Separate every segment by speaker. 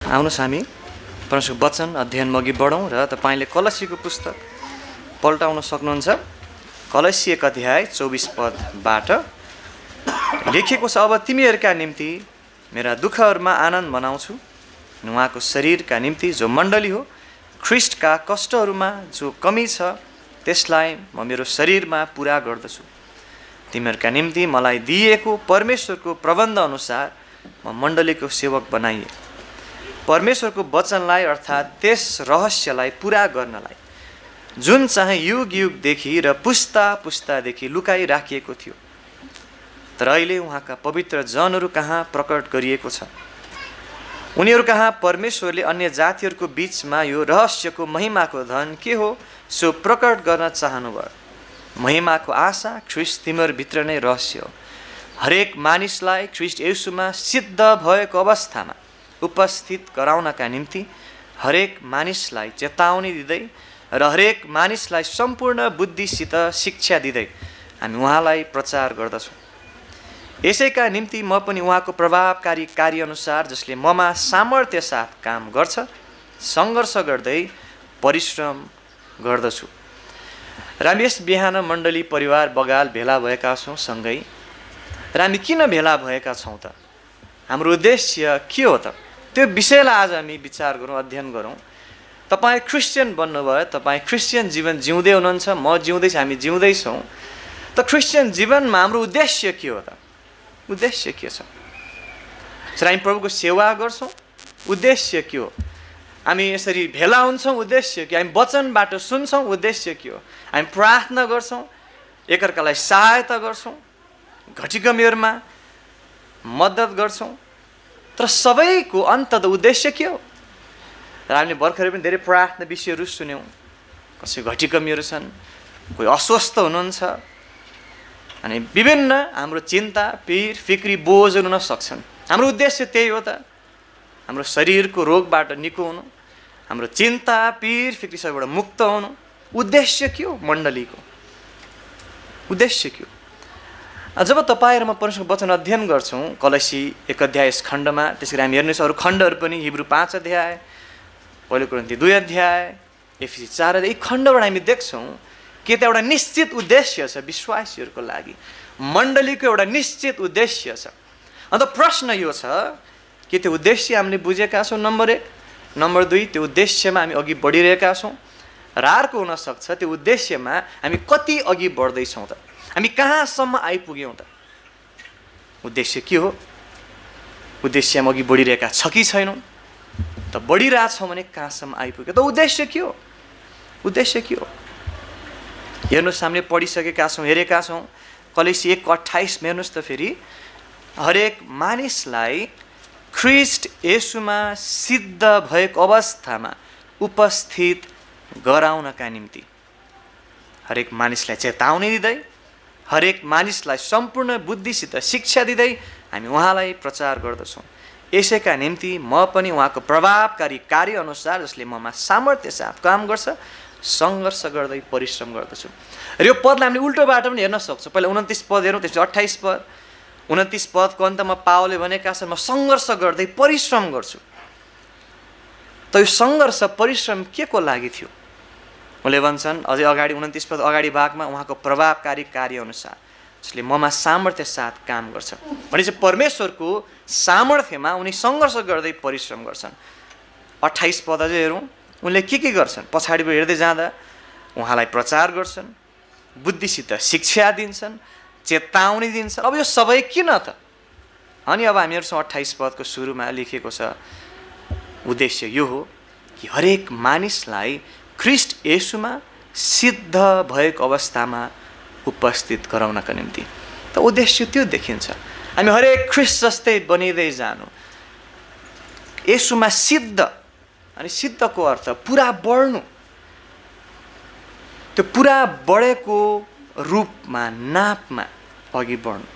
Speaker 1: आउनुहोस् हामी परमेश्वरको वचन अध्ययनमा अघि बढौँ र तपाईँले कलसीको पुस्तक पल्टाउन सक्नुहुन्छ। कलसी 1 अध्याय 24 पदबाट लेखिएको छ, अब तिमीहरूका निम्ति मेरा दुःखहरूमा आनन्द मनाउँछु, उहाँको शरीरका निम्ति जो मण्डली हो, ख्रिस्टका कष्टहरूमा जो कमी छ त्यसलाई म मेरो शरीरमा पुरा गर्दछु। तिमीहरूका निम्ति मलाई दिइएको परमेश्वरको प्रबन्ध अनुसार म मण्डलीको सेवक बनाइए। परमेश्वरको वचनलाई अर्थात् त्यस रहस्यलाई पुरा गर्नलाई जुन चाहिँ युग युगदेखि र पुस्ता पुस्तादेखि लुकाइ राखिएको थियो, तर अहिले उहाँका पवित्र जनहरू कहाँ प्रकट गरिएको छ। उनीहरू कहाँ परमेश्वरले अन्य जातिहरूको बीचमा यो रहस्यको महिमाको धन के हो सो प्रकट गर्न चाहनुभयो। महिमाको आशा ख्रिस्ट तिमीहरूभित्र नै रहस्य हो। हरेक मानिसलाई ख्रिस्ट येशूमा सिद्ध भएको अवस्थामा उपस्थित गराउनका निम्ति हरेक मानिसलाई चेतावनी दिँदै र हरेक मानिसलाई सम्पूर्ण बुद्धिसित शिक्षा दिँदै हामी उहाँलाई प्रचार गर्दछौँ। यसैका निम्ति म पनि उहाँको प्रभावकारी कार्यअनुसार जसले ममा सामर्थ्य साथ काम गर्छ सङ्घर्ष गर्दै परिश्रम गर्दछु। र हामी यस बिहान मण्डली परिवार बगाल भेला भएका छौँ सँगै। र हामी किन भेला भएका छौँ त? हाम्रो उद्देश्य के हो त? त्यो विषयलाई आज हामी विचार गरौँ, अध्ययन गरौँ। तपाईँ क्रिस्चियन बन्नुभयो, तपाईँ क्रिस्चियन जीवन जिउँदै हुनुहुन्छ, म जिउँदैछु, हामी जिउँदैछौँ। त क्रिस्चियन जीवनमा हाम्रो उद्देश्य के हो त? उद्देश्य के छ? हामी प्रभुको सेवा गर्छौँ, उद्देश्य के हो? हामी यसरी भेला हुन्छौँ, उद्देश्य के? हामी वचनबाट सुन्छौँ, उद्देश्य के हो? हामी प्रार्थना गर्छौँ, एकअर्कालाई सहायता गर्छौँ, घटीकमीहरूमा मद्दत गर्छौँ, तर सबैको अन्तत उद्देश्य के हो? र हामीले भर्खरै पनि धेरै प्रार्थना विषयहरू सुन्यौँ। कसै घटीकमीहरू छन्, कोही अस्वस्थ हुनुहुन्छ, अनि विभिन्न हाम्रो चिन्ता पीर फिक्री बोझहरू हुन सक्छन्। हाम्रो उद्देश्य त्यही हो त? हाम्रो शरीरको रोगबाट निको हुनु, हाम्रो चिन्ता पीर फिक्री सबैबाट मुक्त हुनु। उद्देश्य के हो? मण्डलीको उद्देश्य के हो? जब तपाईँ र म परमेश्वरको वचन अध्ययन गर्छौँ, कलसी 1 अध्याय यस खण्डमा, त्यसरी हामी हेर्नुहोस् अरू खण्डहरू पनि, हिब्रू 5 अध्याय, पहिलो कोरिन्थी 2 अध्याय, एफएसी 4 अध्याय, यी खण्डबाट हामी देख्छौँ कि त एउटा निश्चित उद्देश्य छ विश्वासीहरूको लागि। मण्डलीको एउटा निश्चित उद्देश्य छ। अन्त प्रश्न यो छ कि त्यो उद्देश्य हामीले बुझेका छौँ? नम्बर 1। नम्बर 2, त्यो उद्देश्यमा हामी अघि बढिरहेका छौँ? र अर्को हुनसक्छ त्यो उद्देश्यमा हामी कति अघि बढ्दैछौँ त? हामी कहाँसम्म आइपुग्यौँ त? उद्देश्य के हो? उद्देश्यमा अघि बढिरहेका छ कि छैनौँ? त बढिरहेछौँ भने कहाँसम्म आइपुग्यो? त उद्देश्य के हो? उद्देश्य के हो? हेर्नुहोस्, हामीले पढिसकेका छौँ, हेरेका छौँ। कलसी 1:28 हेर्नुहोस् त फेरि, हरेक मानिसलाई ख्रिस्ट येशूमा सिद्ध भएको अवस्थामा उपस्थित गराउनका निम्ति हरेक मानिसलाई चेतावनी दिँदै, हरेक मानिसलाई सम्पूर्ण बुद्धिसित शिक्षा दिँदै हामी उहाँलाई प्रचार गर्दछौँ। यसैका निम्ति म पनि उहाँको प्रभावकारी कार्यअनुसार जसले ममा सामर्थ्य साथ काम गर्छ सङ्घर्ष गर्दै परिश्रम गर्दछु। र यो पदलाई हामीले उल्टोबाट पनि हेर्न सक्छौँ। पहिला 29 पद हेरौँ, त्यसपछि 28 पद। 29 पदको अन्तमा पावलले भनेका छन्, म सङ्घर्ष गर्दै परिश्रम गर्छु। त यो सङ्घर्ष परिश्रम के को लागि थियो? उनले भन्छन् अझै अगाडि 29 पद अगाडि भागमा, उहाँको प्रभावकारी कार्यअनुसार जसले ममा सामर्थ्य साथ काम गर्छ। भनेपछि परमेश्वरको सामर्थ्यमा उनी सङ्घर्ष गर्दै परिश्रम गर्छन्। 28 पद अझै हेरौँ, उनले के गर्छन्? पछाडिबाट हेर्दै जाँदा उहाँलाई प्रचार गर्छन्, बुद्धिसित शिक्षा दिन्छन्, चेतावनी दिन्छन्। अब यो सबै किन त? अनि अब हामी हेर्छौँ 28 पदको सुरुमा लेखिएको छ, उद्देश्य यो हो कि हरेक मानिसलाई ख्रिस्ट येशूमा सिद्ध भएको अवस्थामा उपस्थित गराउनका निम्ति। त उद्देश्य त्यो देखिन्छ। हामी हरेक ख्रिस्ट जस्तै बनिँदै जानु, येशूमा सिद्ध। अनि सिद्धको अर्थ पुरा बढ्नु। त्यो पुरा बढेको रूपमा नापमा अघि बढ्नु,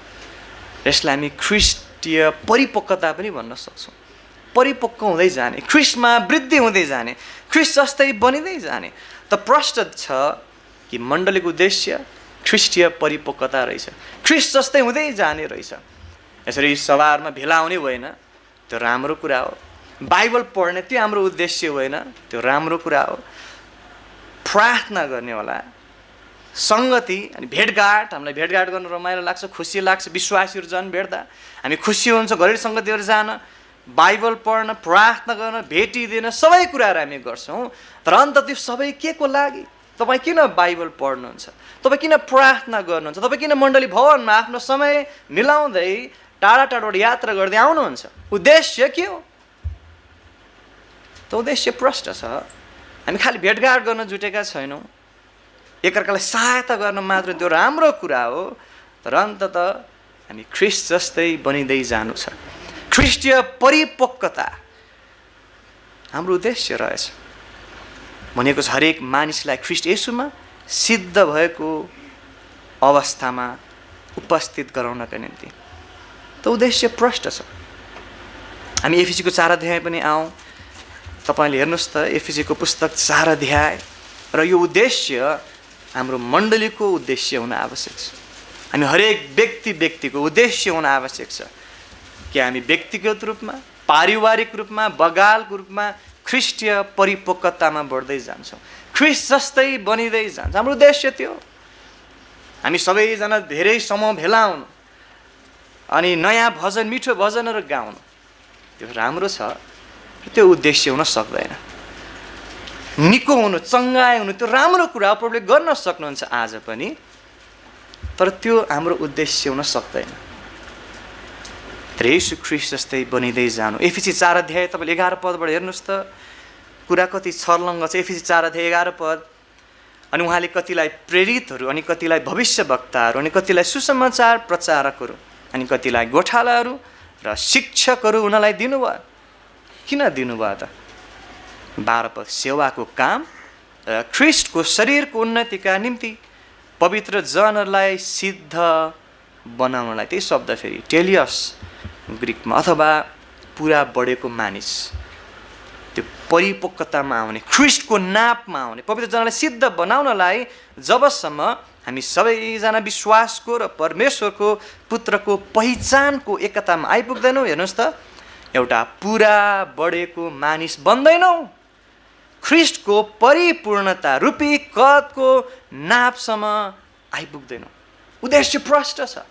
Speaker 1: यसलाई हामी ख्रिस्टीय परिपक्वता पनि भन्न सक्छौँ। परिपक्व हुँदै जाने, ख्रिस्टमा वृद्धि हुँदै जाने, ख्रिस्ट जस्तै बनिँदै जाने। त प्रश्न छ कि मण्डलीको उद्देश्य ख्रिस्टीय परिपक्वता रहेछ, ख्रिस्ट जस्तै हुँदै जाने रहेछ। यसरी सभामा भेला हुने भएन, त्यो राम्रो कुरा हो। बाइबल पढ्ने त्यो हाम्रो उद्देश्य होइन, त्यो राम्रो कुरा हो। प्रार्थना गर्ने होला, सङ्गति अनि भेटघाट, हामीलाई भेटघाट गर्न रमाइलो लाग्छ, खुसी लाग्छ। विश्वासीहरू झन् भेट्दा हामी खुसी हुन्छ। घरेलु सङ्गतिहरू जान, बाइबल पढ्न, प्रार्थना गर्न, भेटिदिन, सबै कुराहरू हामी गर्छौँ। तर अन्त त्यो सबै के को लागि? तपाईँ किन बाइबल पढ्नुहुन्छ? तपाईँ किन प्रार्थना गर्नुहुन्छ? तपाईँ किन मण्डली भवनमा आफ्नो समय मिलाउँदै टाढा टाढाबाट यात्रा गर्दै आउनुहुन्छ? उद्देश्य के हो? त उद्देश्य प्रष्ट छ। हामी खालि भेटघाट गर्न जुटेका छैनौँ, एकअर्कालाई सहायता गर्न मात्र त्यो राम्रो कुरा हो। तर अन्ततः हामी ख्रिस्ट जस्तै बनिँदै जानु छ। ख्रिस्टीय परिपक्वता हाम्रो उद्देश्य रहेछ। भनेको छ हरेक मानिसलाई ख्रिस्ट येशूमा सिद्ध भएको अवस्थामा उपस्थित गराउनका निम्ति। त उद्देश्य प्रष्ट छ। हामी एफिसीको 4 अध्याय पनि आउँ। तपाईँले हेर्नुहोस् त, एफिसीको पुस्तक 4 अध्याय। र यो उद्देश्य हाम्रो मण्डलीको उद्देश्य हुन आवश्यक छ। हामी हरेक व्यक्तिको उद्देश्य हुन आवश्यक छ कि हामी व्यक्तिगत रूपमा, पारिवारिक रूपमा, बगालको रूपमा ख्रिस्टीय परिपक्वतामा बढ्दै जान्छौँ, ख्रिस्ट जस्तै बनिँदै जान्छ। हाम्रो उद्देश्य त्यो। हामी सबैजना धेरै समूह भेला हुनु अनि नयाँ भजन, मिठो भजनहरू गाउनु, त्यो राम्रो छ। त्यो उद्देश्य हुन सक्दैन। निको हुनु, चङ्गाइ हुनु, त्यो राम्रो कुरा प्रभुले गर्न सक्नुहुन्छ आज पनि। तर त्यो हाम्रो उद्देश्य हुन सक्दैन। तर येशू ख्रिस्ट जस्तै बनिँदै जानु। एफिसी 4 अध्याय तपाईँले 11 पदबाट हेर्नुहोस् त, कुरा कति छर्लङ्ग छ। एफिसी 4 अध्याय 11 पद। अनि उहाँले कतिलाई प्रेरितहरू, अनि कतिलाई भविष्यवक्ताहरू, अनि कतिलाई सुसमाचार प्रचारकहरू, अनि कतिलाई गोठालाहरू र शिक्षकहरू उनीलाई दिनुभयो। किन दिनुभयो त? 12 पद, सेवाको काम र ख्रिस्टको शरीरको उन्नतिका निम्ति पवित्र जनहरूलाई सिद्ध बनाउनलाई। त्यही शब्द फेरि टेलियस ग्रिकमा, अथवा पुरा बढेको मानिस, त्यो परिपक्वतामा आउने, ख्रिस्टको नापमा आउने, पवित्र जनलाई सिद्ध बनाउनलाई, जबसम्म हामी सबैजना विश्वासको र परमेश्वरको पुत्रको पहिचानको एकतामा आइपुग्दैनौँ। हेर्नुहोस् त, एउटा पुरा बढेको मानिस बन्दैनौँ, ख्रिस्टको परिपूर्णता रूपी कदको नापसम्म आइपुग्दैनौँ। उद्देश्य प्रष्ट छ।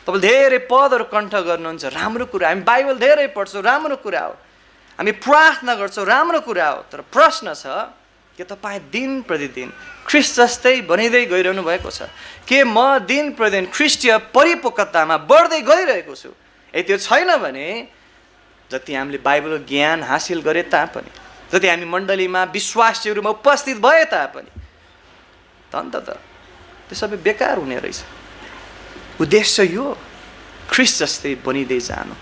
Speaker 1: तपाईँले धेरै पदहरू कण्ठ गर्नुहुन्छ, राम्रो कुरा। हामी बाइबल धेरै पढ्छौँ, राम्रो कुरा हो। हामी प्रार्थना गर्छौँ, राम्रो कुरा हो। तर प्रश्न छ के तपाईँ दिन प्रतिदिन ख्रिस्ट जस्तै बनिँदै गइरहनु भएको छ? के म दिन प्रतिदिन ख्रिस्टीय परिपक्वतामा बढ्दै गइरहेको छु? यदि त्यो छैन भने, जति हामीले बाइबलको ज्ञान हासिल गरे तापनि, जति हामी मण्डलीमा विश्वासीहरूमा उपस्थित भए तापनि, त अन्ततः त्यो सबै बेकार हुने रहेछ। उद्देश्य यो ख्रिस्ट जस्तै बनिँदै जानु,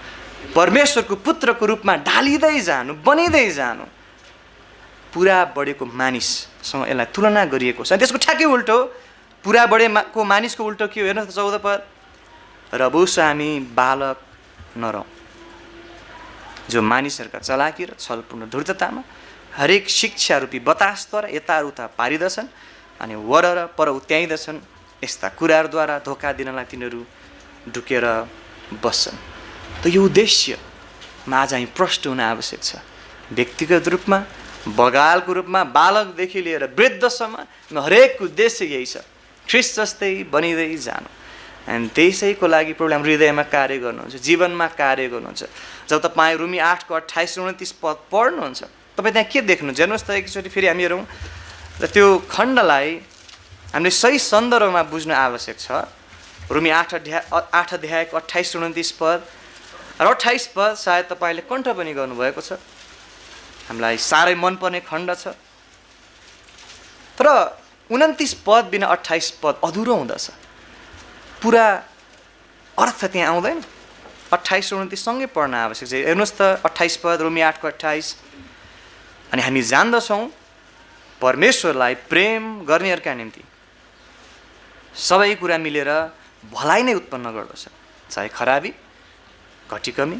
Speaker 1: परमेश्वरको पुत्रको रूपमा ढालिँदै जानु, बनिँदै जानु। पुरा बढेको मानिससँग यसलाई तुलना गरिएको छ। त्यसको ठ्याक्कै उल्टो, पुरा बढेको मानिसको उल्टो के हो? हेर्नुहोस् 14 पद, र अवश्य हामी बालक नरौँ, जो मानिसहरूका चलाकी र छलपूर्ण धूर्ततामा हरेक शिक्षा रूपी बतासद्वारा यताउता पारिदछन् अनि वर र पर उत्याइदछन्। यस्ता कुराहरूद्वारा धोका दिनलाई तिनीहरू ढुकेर बस्छन्। त यो उद्देश्यमा आज हामी प्रष्ट हुन आवश्यक छ। व्यक्तिगत रूपमा, बगालको रूपमा, बालकदेखि लिएर वृद्धसम्म हरेक उद्देश्य यही छ, ख्रिस्ट जस्तै बनिँदै जानु। अनि त्यसैको लागि प्रभुले हाम्रो हृदयमा कार्य गर्नुहुन्छ, जीवनमा कार्य गर्नुहुन्छ। जब तपाईँ रोमी 8:28-29 पद पढ्नुहुन्छ, तपाईँ त्यहाँ के देख्नुहुन्छ? हेर्नुहोस् त एकचोटि फेरि हामी हेरौँ र त्यो खण्डलाई हामीले सही सन्दर्भमा बुझ्नु आवश्यक छ। रोमी 8 अध्यायको 28-29 पद र 28 पद सायद तपाईँले कण्ठ पनि गर्नुभएको छ। हामीलाई साह्रै मनपर्ने खण्ड छ। तर 29 पद बिना 28 पद अधुरो हुँदछ। पुरा अर्थ त्यहाँ आउँदैन। 28-29 सँगै पढ्न आवश्यक छ। हेर्नुहोस् त 28 पद, रोमी 8:28। अनि हामी जान्दछौँ परमेश्वरलाई प्रेम गर्नेहरूका निम्ति सबै कुरा मिलेर भलाइ नै उत्पन्न गर्दछ, चाहे खराबी, घटी कमी,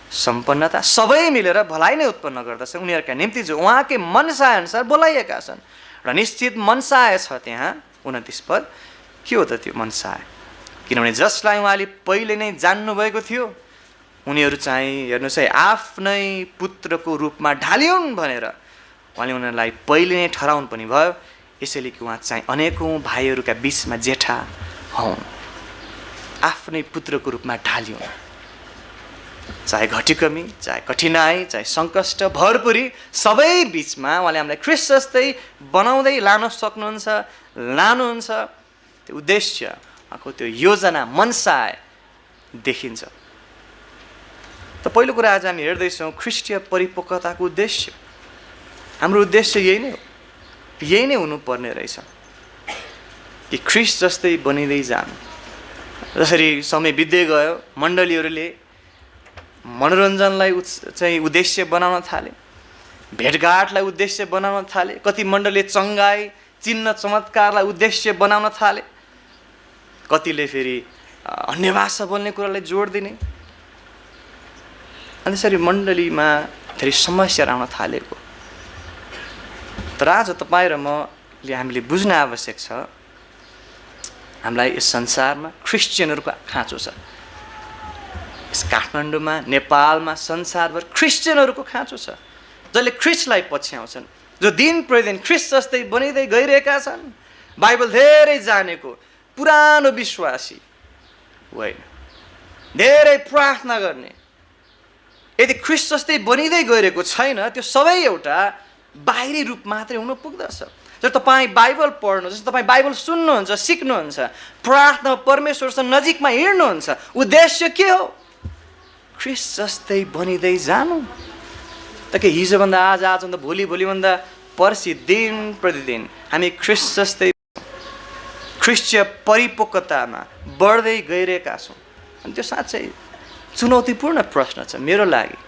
Speaker 1: सम्पन्नता, सबै मिलेर भलाइ नै उत्पन्न गर्दछ उनीहरूका निम्ति जो उहाँकै मनसाय अनुसार बोलाइएका छन्। र निश्चित मनसाय छ त्यहाँ 29 पद। के हो त त्यो मनसाय? किनभने जसलाई उहाँले पहिले नै जान्नुभएको थियो उनीहरू चाहिँ हेर्नुहोस् है आफ्नै पुत्रको रूपमा ढालिउन् भनेर उहाँले उनीहरूलाई पहिले नै ठहराउनु पनि भयो, यसैले कि उहाँ चाहिँ अनेकौँ भाइहरूका बिचमा जेठा हुन्। आफ्नै पुत्रको रूपमा ढालिउन्, चाहे घटीकमी, चाहे कठिनाई, चाहे सङ्कष्ट, भरपुरी सबै बिचमा उहाँले हामीलाई ख्रिस्ट जस्तै बनाउँदै लान सक्नुहुन्छ, लानुहुन्छ। त्यो उद्देश्य, उहाँको त्यो योजना, मनसाय देखिन्छ। त पहिलो कुरा आज हामी हेर्दैछौँ ख्रिस्टीय परिपक्वताको उद्देश्य। हाम्रो उद्देश्य यही नै हो, यही नै हुनुपर्ने रहेछ कि ख्रिस्ट जस्तै बनिँदै जानु। जसरी समय बित्दै गयो, मण्डलीहरूले मनोरञ्जनलाई चाहिँ उद्देश्य बनाउन थाले, भेटघाटलाई उद्देश्य बनाउन थाले, कति मण्डलीले चङ्गाई, चिन्ह चमत्कारलाई उद्देश्य बनाउन थाले, कतिले फेरि अन्य भाषा बोल्ने कुरालाई जोड दिने। अनि त्यसरी मण्डलीमा धेरै समस्याहरू आउन थालेको। तर आज तपाईँ र हामीले बुझ्न आवश्यक छ, हामीलाई यस संसारमा क्रिस्चियनहरूको खाँचो छ। यस काठमाडौँमा, नेपालमा, संसारभर क्रिस्चियनहरूको खाँचो छ, जसले ख्रिस्टलाई पछ्याउँछन्, जो दिन प्रतिदिन ख्रिस्ट जस्तै बनिँदै गइरहेका छन्। बाइबल धेरै जानेको पुरानो विश्वासी होइन, धेरै प्रार्थना गर्ने, यदि ख्रिस्ट जस्तै बनिँदै गइरहेको छैन, त्यो सबै एउटा बाहिरी रूप मात्रै हुन पुग्दछ। जब तपाईँ बाइबल पढ्नुहुन्छ, तपाईँ बाइबल सुन्नुहुन्छ, सिक्नुहुन्छ, प्रार्थना परमेश्वरसँग नजिकमा हिँड्नुहुन्छ, उद्देश्य के हो? ख्रिस्ट जस्तै बनिँदै जानु। त के हिजोभन्दा आज, आजभन्दा भोलि, भोलिभन्दा पर्सि, दिन प्रतिदिन हामी ख्रिस्ट जस्तै ख्रिस्टीय परिपक्वतामा बढ्दै गइरहेका छौँ। अनि त्यो साँच्चै चुनौतीपूर्ण प्रश्न छ मेरो लागि,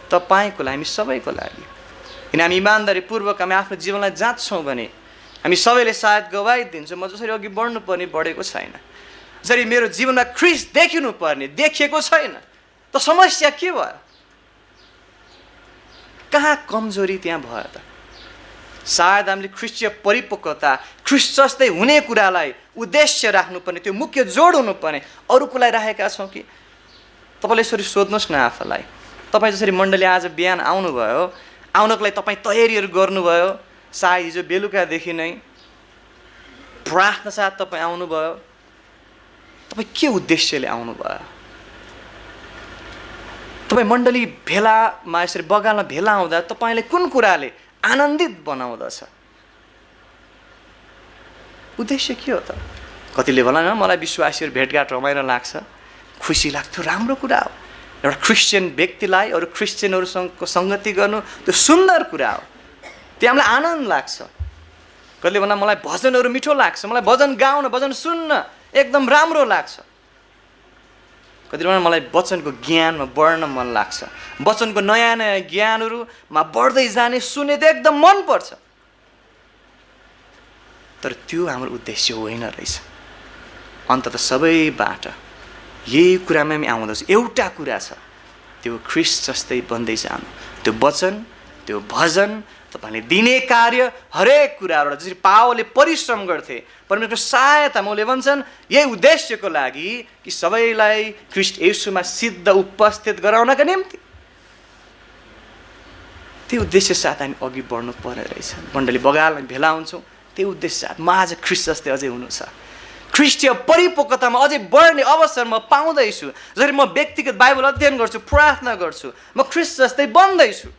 Speaker 1: तपाईँको लागि, हामी सबैको लागि। किन हामी इमान्दारीपूर्वक हामी आफ्नो जीवनलाई जाँच्छौँ भने हामी सबैले सायद गवाही दिन्छौँ, म जसरी अघि बढ्नुपर्ने बढेको छैन, जसरी मेरो जीवनमा ख्रिस्ट देखिनु पर्ने देखिएको छैन, त समस्या के भयो? कहाँ कमजोरी त्यहाँ भयो त? सायद हामीले ख्रिस्टीय परिपक्वता, ख्रिस्ट जस्तै हुने कुरालाई उद्देश्य राख्नुपर्ने, त्यो मुख्य जोड हुनुपर्ने अरूको लागि राखेका छौँ कि? तपाईँले यसरी सोध्नुहोस् न आफूलाई। तपाईँ जसरी मण्डली आज बिहान आउनुभयो, आउनको लागि तपाईँ तयारीहरू गर्नुभयो, सायद हिजो बेलुकादेखि नै प्रार्थना साथ तपाईँ आउनुभयो, तपाईँ के उद्देश्यले आउनुभयो? तपाईँ मण्डली भेलामा यसरी बगानमा भेला आउँदा तपाईँले कुन कुराले आनन्दित बनाउँदछ? उद्देश्य के हो त? कतिले भला न मलाई विश्वासीहरू भेटघाट रमाइलो लाग्छ, खुसी लाग्थ्यो, राम्रो कुरा हो। एउटा क्रिस्चियन व्यक्तिलाई अरू क्रिस्चियनहरूसँग सङ्गति गर्नु त्यो सुन्दर कुरा हो, त्यो हामीलाई आनन्द लाग्छ। कतिले भन्दा मलाई भजनहरू मिठो लाग्छ, मलाई भजन गाउन, भजन सुन्न एकदम राम्रो लाग्छ। कतिले भन्दा मलाई वचनको ज्ञानमा बढ्न मन लाग्छ, वचनको नयाँ नयाँ ज्ञानहरूमा बढ्दै जाने सुन्ने त एकदम मनपर्छ। तर त्यो हाम्रो उद्देश्य होइन रहेछ। अन्ततः सबैबाट यही कुरामा हामी आउँदछ, एउटा कुरा छ, त्यो ख्रिस्ट जस्तै बन्दै जानु। त्यो वचन, त्यो भजन, तपाईँले दिने कार्य, हरेक कुराबाट जसरी पावलले परिश्रम गर्थे, परमेश्वरको सहायतामा उनले भन्छन् यही उद्देश्यको लागि कि सबैलाई ख्रिस्ट येशूमा सिद्ध उपस्थित गराउनका निम्ति। त्यो उद्देश्य साथ हामी अघि बढ्नु पर्ने रहेछ। मण्डली बगालमा भेला हुन्छौँ, त्यो उद्देश्य साथ म आज ख्रिस्ट जस्तै अझै हुनु छ, ख्रिस्टीय परिपक्वतामा अझै बढ्ने अवसर म पाउँदैछु। जसरी म व्यक्तिगत बाइबल अध्ययन गर्छु, प्रार्थना गर्छु, म ख्रिस्ट जस्तै बन्दैछु।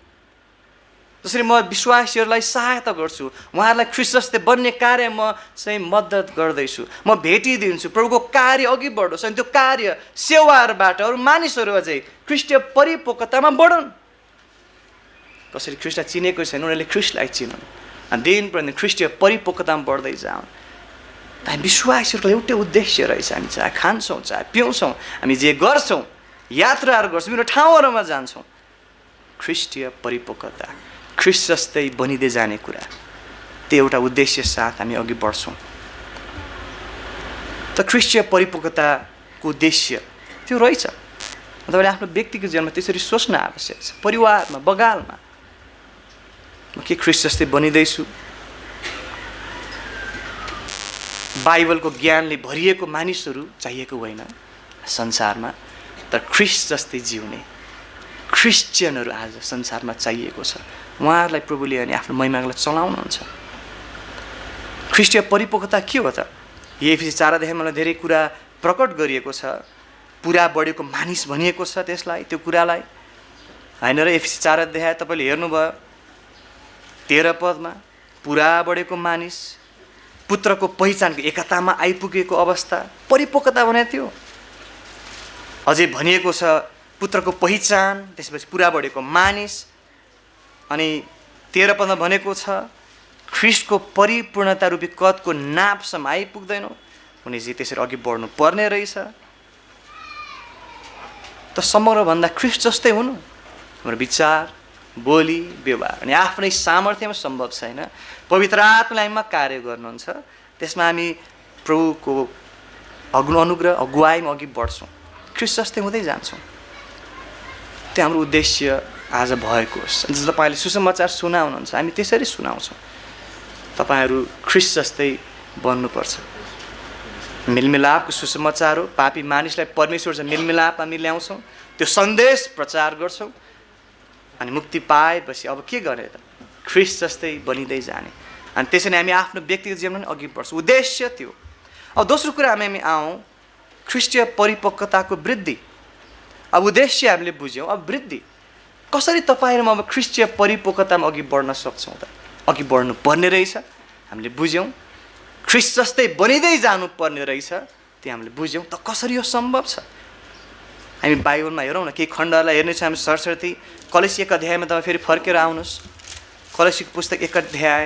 Speaker 1: जसरी म विश्वासीहरूलाई सहायता गर्छु, उहाँहरूलाई ख्रिस्ट जस्तै बन्ने कार्य म चाहिँ मद्दत गर्दैछु, म भेटिदिन्छु, प्रभुको कार्य अघि बढोस्। अनि त्यो कार्य सेवाहरूबाट अरू मानिसहरू अझै ख्रिस्टीय परिपक्वतामा बढुन्। कसरी ख्रिस्टलाई चिनेको छैन उनीहरूले ख्रिस्टलाई चिनुन्, अनि दिन प्रतिदिन ख्रिस्टीय परिपक्वतामा बढ्दै जाउँ। हामी विश्वासीहरूको एउटै उद्देश्य रहेछ, हामी चाहे खान्छौँ, चाहे पिउँछौँ, हामी जे गर्छौँ, यात्राहरू गर्छौँ, मेरो ठाउँहरूमा जान्छौँ, ख्रिस्टीय परिपक्वता, ख्रिस्ट जस्तै बनिँदै जाने कुरा, त्यो एउटा उद्देश्य साथ हामी अघि बढ्छौँ। त ख्रिस्टीय परिपक्वताको उद्देश्य त्यो रहेछ। तपाईँले आफ्नो व्यक्तिगत जीवनमा त्यसरी सोच्न आवश्यक छ। परिवारमा, बगालमा म के ख्रिस्ट जस्तै बनिँदैछु? बाइबलको ज्ञानले भरिएको मानिसहरू चाहिएको होइन संसारमा, तर ख्रिस्ट जस्तै जिउने क्रिस्चियनहरू आज संसारमा चाहिएको छ। उहाँहरूलाई प्रभुले अनि आफ्नो महिमालाई चलाउनुहुन्छ। ख्रिस्टीय परिपक्वता के हो त? एफिसी 4 अध्यायमा धेरै कुरा प्रकट गरिएको छ। पुरा बढेको मानिस भनिएको छ त्यसलाई, त्यो कुरालाई होइन र। एफिसी 4 अध्याय तपाईँले हेर्नुभयो 13 पदमा पुरा बढेको मानिस, पुत्रको पहिचानको एकतामा आइपुगेको अवस्था, परिपक्वता भनेको थियो। अझै भनिएको छ पुत्रको पहिचान, त्यसपछि पुरा बढेको मानिस, अनि 13 पदमा भनेको छ ख्रिस्टको परिपूर्णता रूपी कदको नापसम्म आइपुग्दैनौ भने चाहिँ त्यसरी अघि बढ्नु पर्ने रहेछ। त समग्र भन्दा ख्रिस्ट जस्तै हुनु हाम्रो विचार, बोली, व्यवहार अनि आफ्नै सामर्थ्यमा सम्भव छैन। पवित्र आत्माले हामीमा कार्य गर्नुहुन्छ, त्यसमा हामी प्रभुको अनुग्रह अगुवाईमा अघि बढ्छौँ, ख्रिस्ट जस्तै हुँदै जान्छौँ। त्यो हाम्रो उद्देश्य आज भएको होस्। तपाईँले सुसमाचार सुनाउनुहुन्छ, हामी त्यसरी सुनाउँछौँ। तपाईँहरू ख्रिस्ट जस्तै बन्नुपर्छ। मेलमिलापको सुसमाचार हो। पापी मानिसलाई परमेश्वरसँग मेलमिलाप हामी ल्याउँछौँ, त्यो सन्देश प्रचार गर्छौँ, अनि मुक्ति पाएपछि अब के गर्ने त? ख्रिस्ट जस्तै बनिँदै जाने। अनि त्यसरी हामी आफ्नो व्यक्तिगत जीवनमा अघि बढ्छौँ। उद्देश्य त्यो। अब दोस्रो कुरा हामी आउँ ख्रिस्टीय परिपक्वताको वृद्धि। अब उद्देश्य हामीले बुझ्यौँ, अब वृद्धि कसरी तपाईँहरूमा अब ख्रिस्टीय परिपक्वतामा अघि बढ्न सक्छौँ त? अघि बढ्नु पर्ने रहेछ, हामीले बुझ्यौँ। ख्रिस्ट जस्तै बनिँदै जानुपर्ने रहेछ, त्यो हामीले बुझ्यौँ। त कसरी यो सम्भव छ? हामी बाइबलमा हेरौँ न, केही खण्डहरूलाई हेर्नेछौँ हामी सरस्वती। कलेसी 1 अध्यायमा तपाईँ फेरि फर्केर आउनुहोस्। कलेसीको पुस्तक 1 अध्याय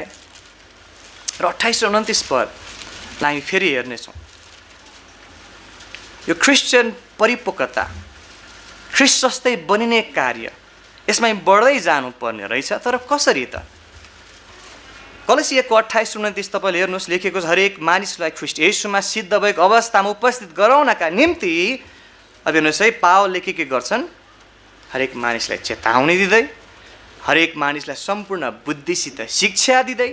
Speaker 1: र 28 र 29 पदलाई हामी फेरि हेर्नेछौँ। यो क्रिस्चियन परिपक्वता, ख्रिस्ट जस्तै बनिने कार्य, यसमा हामी बढ्दै जानुपर्ने रहेछ। तर कसरी त? कलेसी 1 28 र 29 तपाईँले हेर्नुहोस्, लेखेको छ हरेक मानिसलाई ख्रिस्ट येशूमा सिद्ध भएको अवस्थामा उपस्थित गराउनका निम्ति। अब हेर्नुहोस् है, पावलले के गर्छन्? हरेक मानिसलाई चेतावनी दिँदै, हरेक मानिसलाई सम्पूर्ण बुद्धिसित शिक्षा दिँदै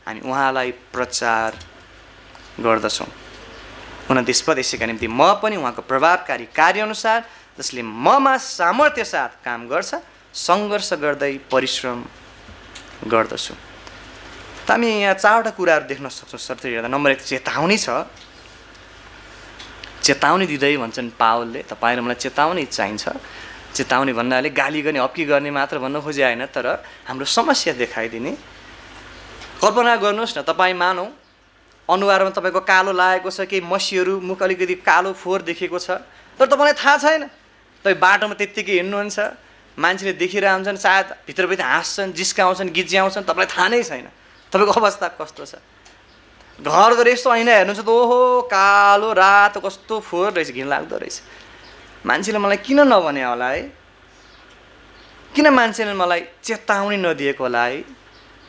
Speaker 1: हामी उहाँलाई प्रचार गर्दछौँ। 29 पद, यसैका निम्ति म पनि उहाँको प्रभावकारी कार्यअनुसार जसले ममा सामर्थ्य साथ काम गर्छ सङ्घर्ष गर्दै परिश्रम गर्दछु। त हामी यहाँ 4वटा कुराहरू देख्न सक्छौँ। सर्तै हेर्दा नम्बर 1 चेतावनी छ। चेतावनी दिँदै भन्छन् पावलले, तपाईँ र मलाई चेतावनी चाहिन्छ। चेतावनी भन्नाले गाली गर्ने, हप्की गर्ने मात्र भन्न खोजे होइन, तर हाम्रो समस्या देखाइदिने। कल्पना गर्नुहोस् न, तपाईँ मानौँ अनुहारमा तपाईँको कालो लागेको छ, केही मसीहरू, मुख अलिकति कालो फोहोर देखेको छ, तर तपाईँलाई थाहा छैन। तपाईँ बाटोमा त्यत्तिकै हिँड्नुहुन्छ, मान्छेले देखिरहेको हुन्छन्, सायद भित्रभित्र हाँस्छन्, जिस्काउँछन्, गिज्याउँछन्, तपाईँलाई थाहा नै छैन तपाईँको अवस्था कस्तो छ। घर गएर यस्तो ऐना हेर्नुहुन्छ त ओहो कालो रातो कस्तो फोहोर रहेछ, घिनलाग्दो रहेछ। मान्छेले मलाई किन नभने होला है? किन मान्छेले मलाई चेतावनी नदिएको होला है?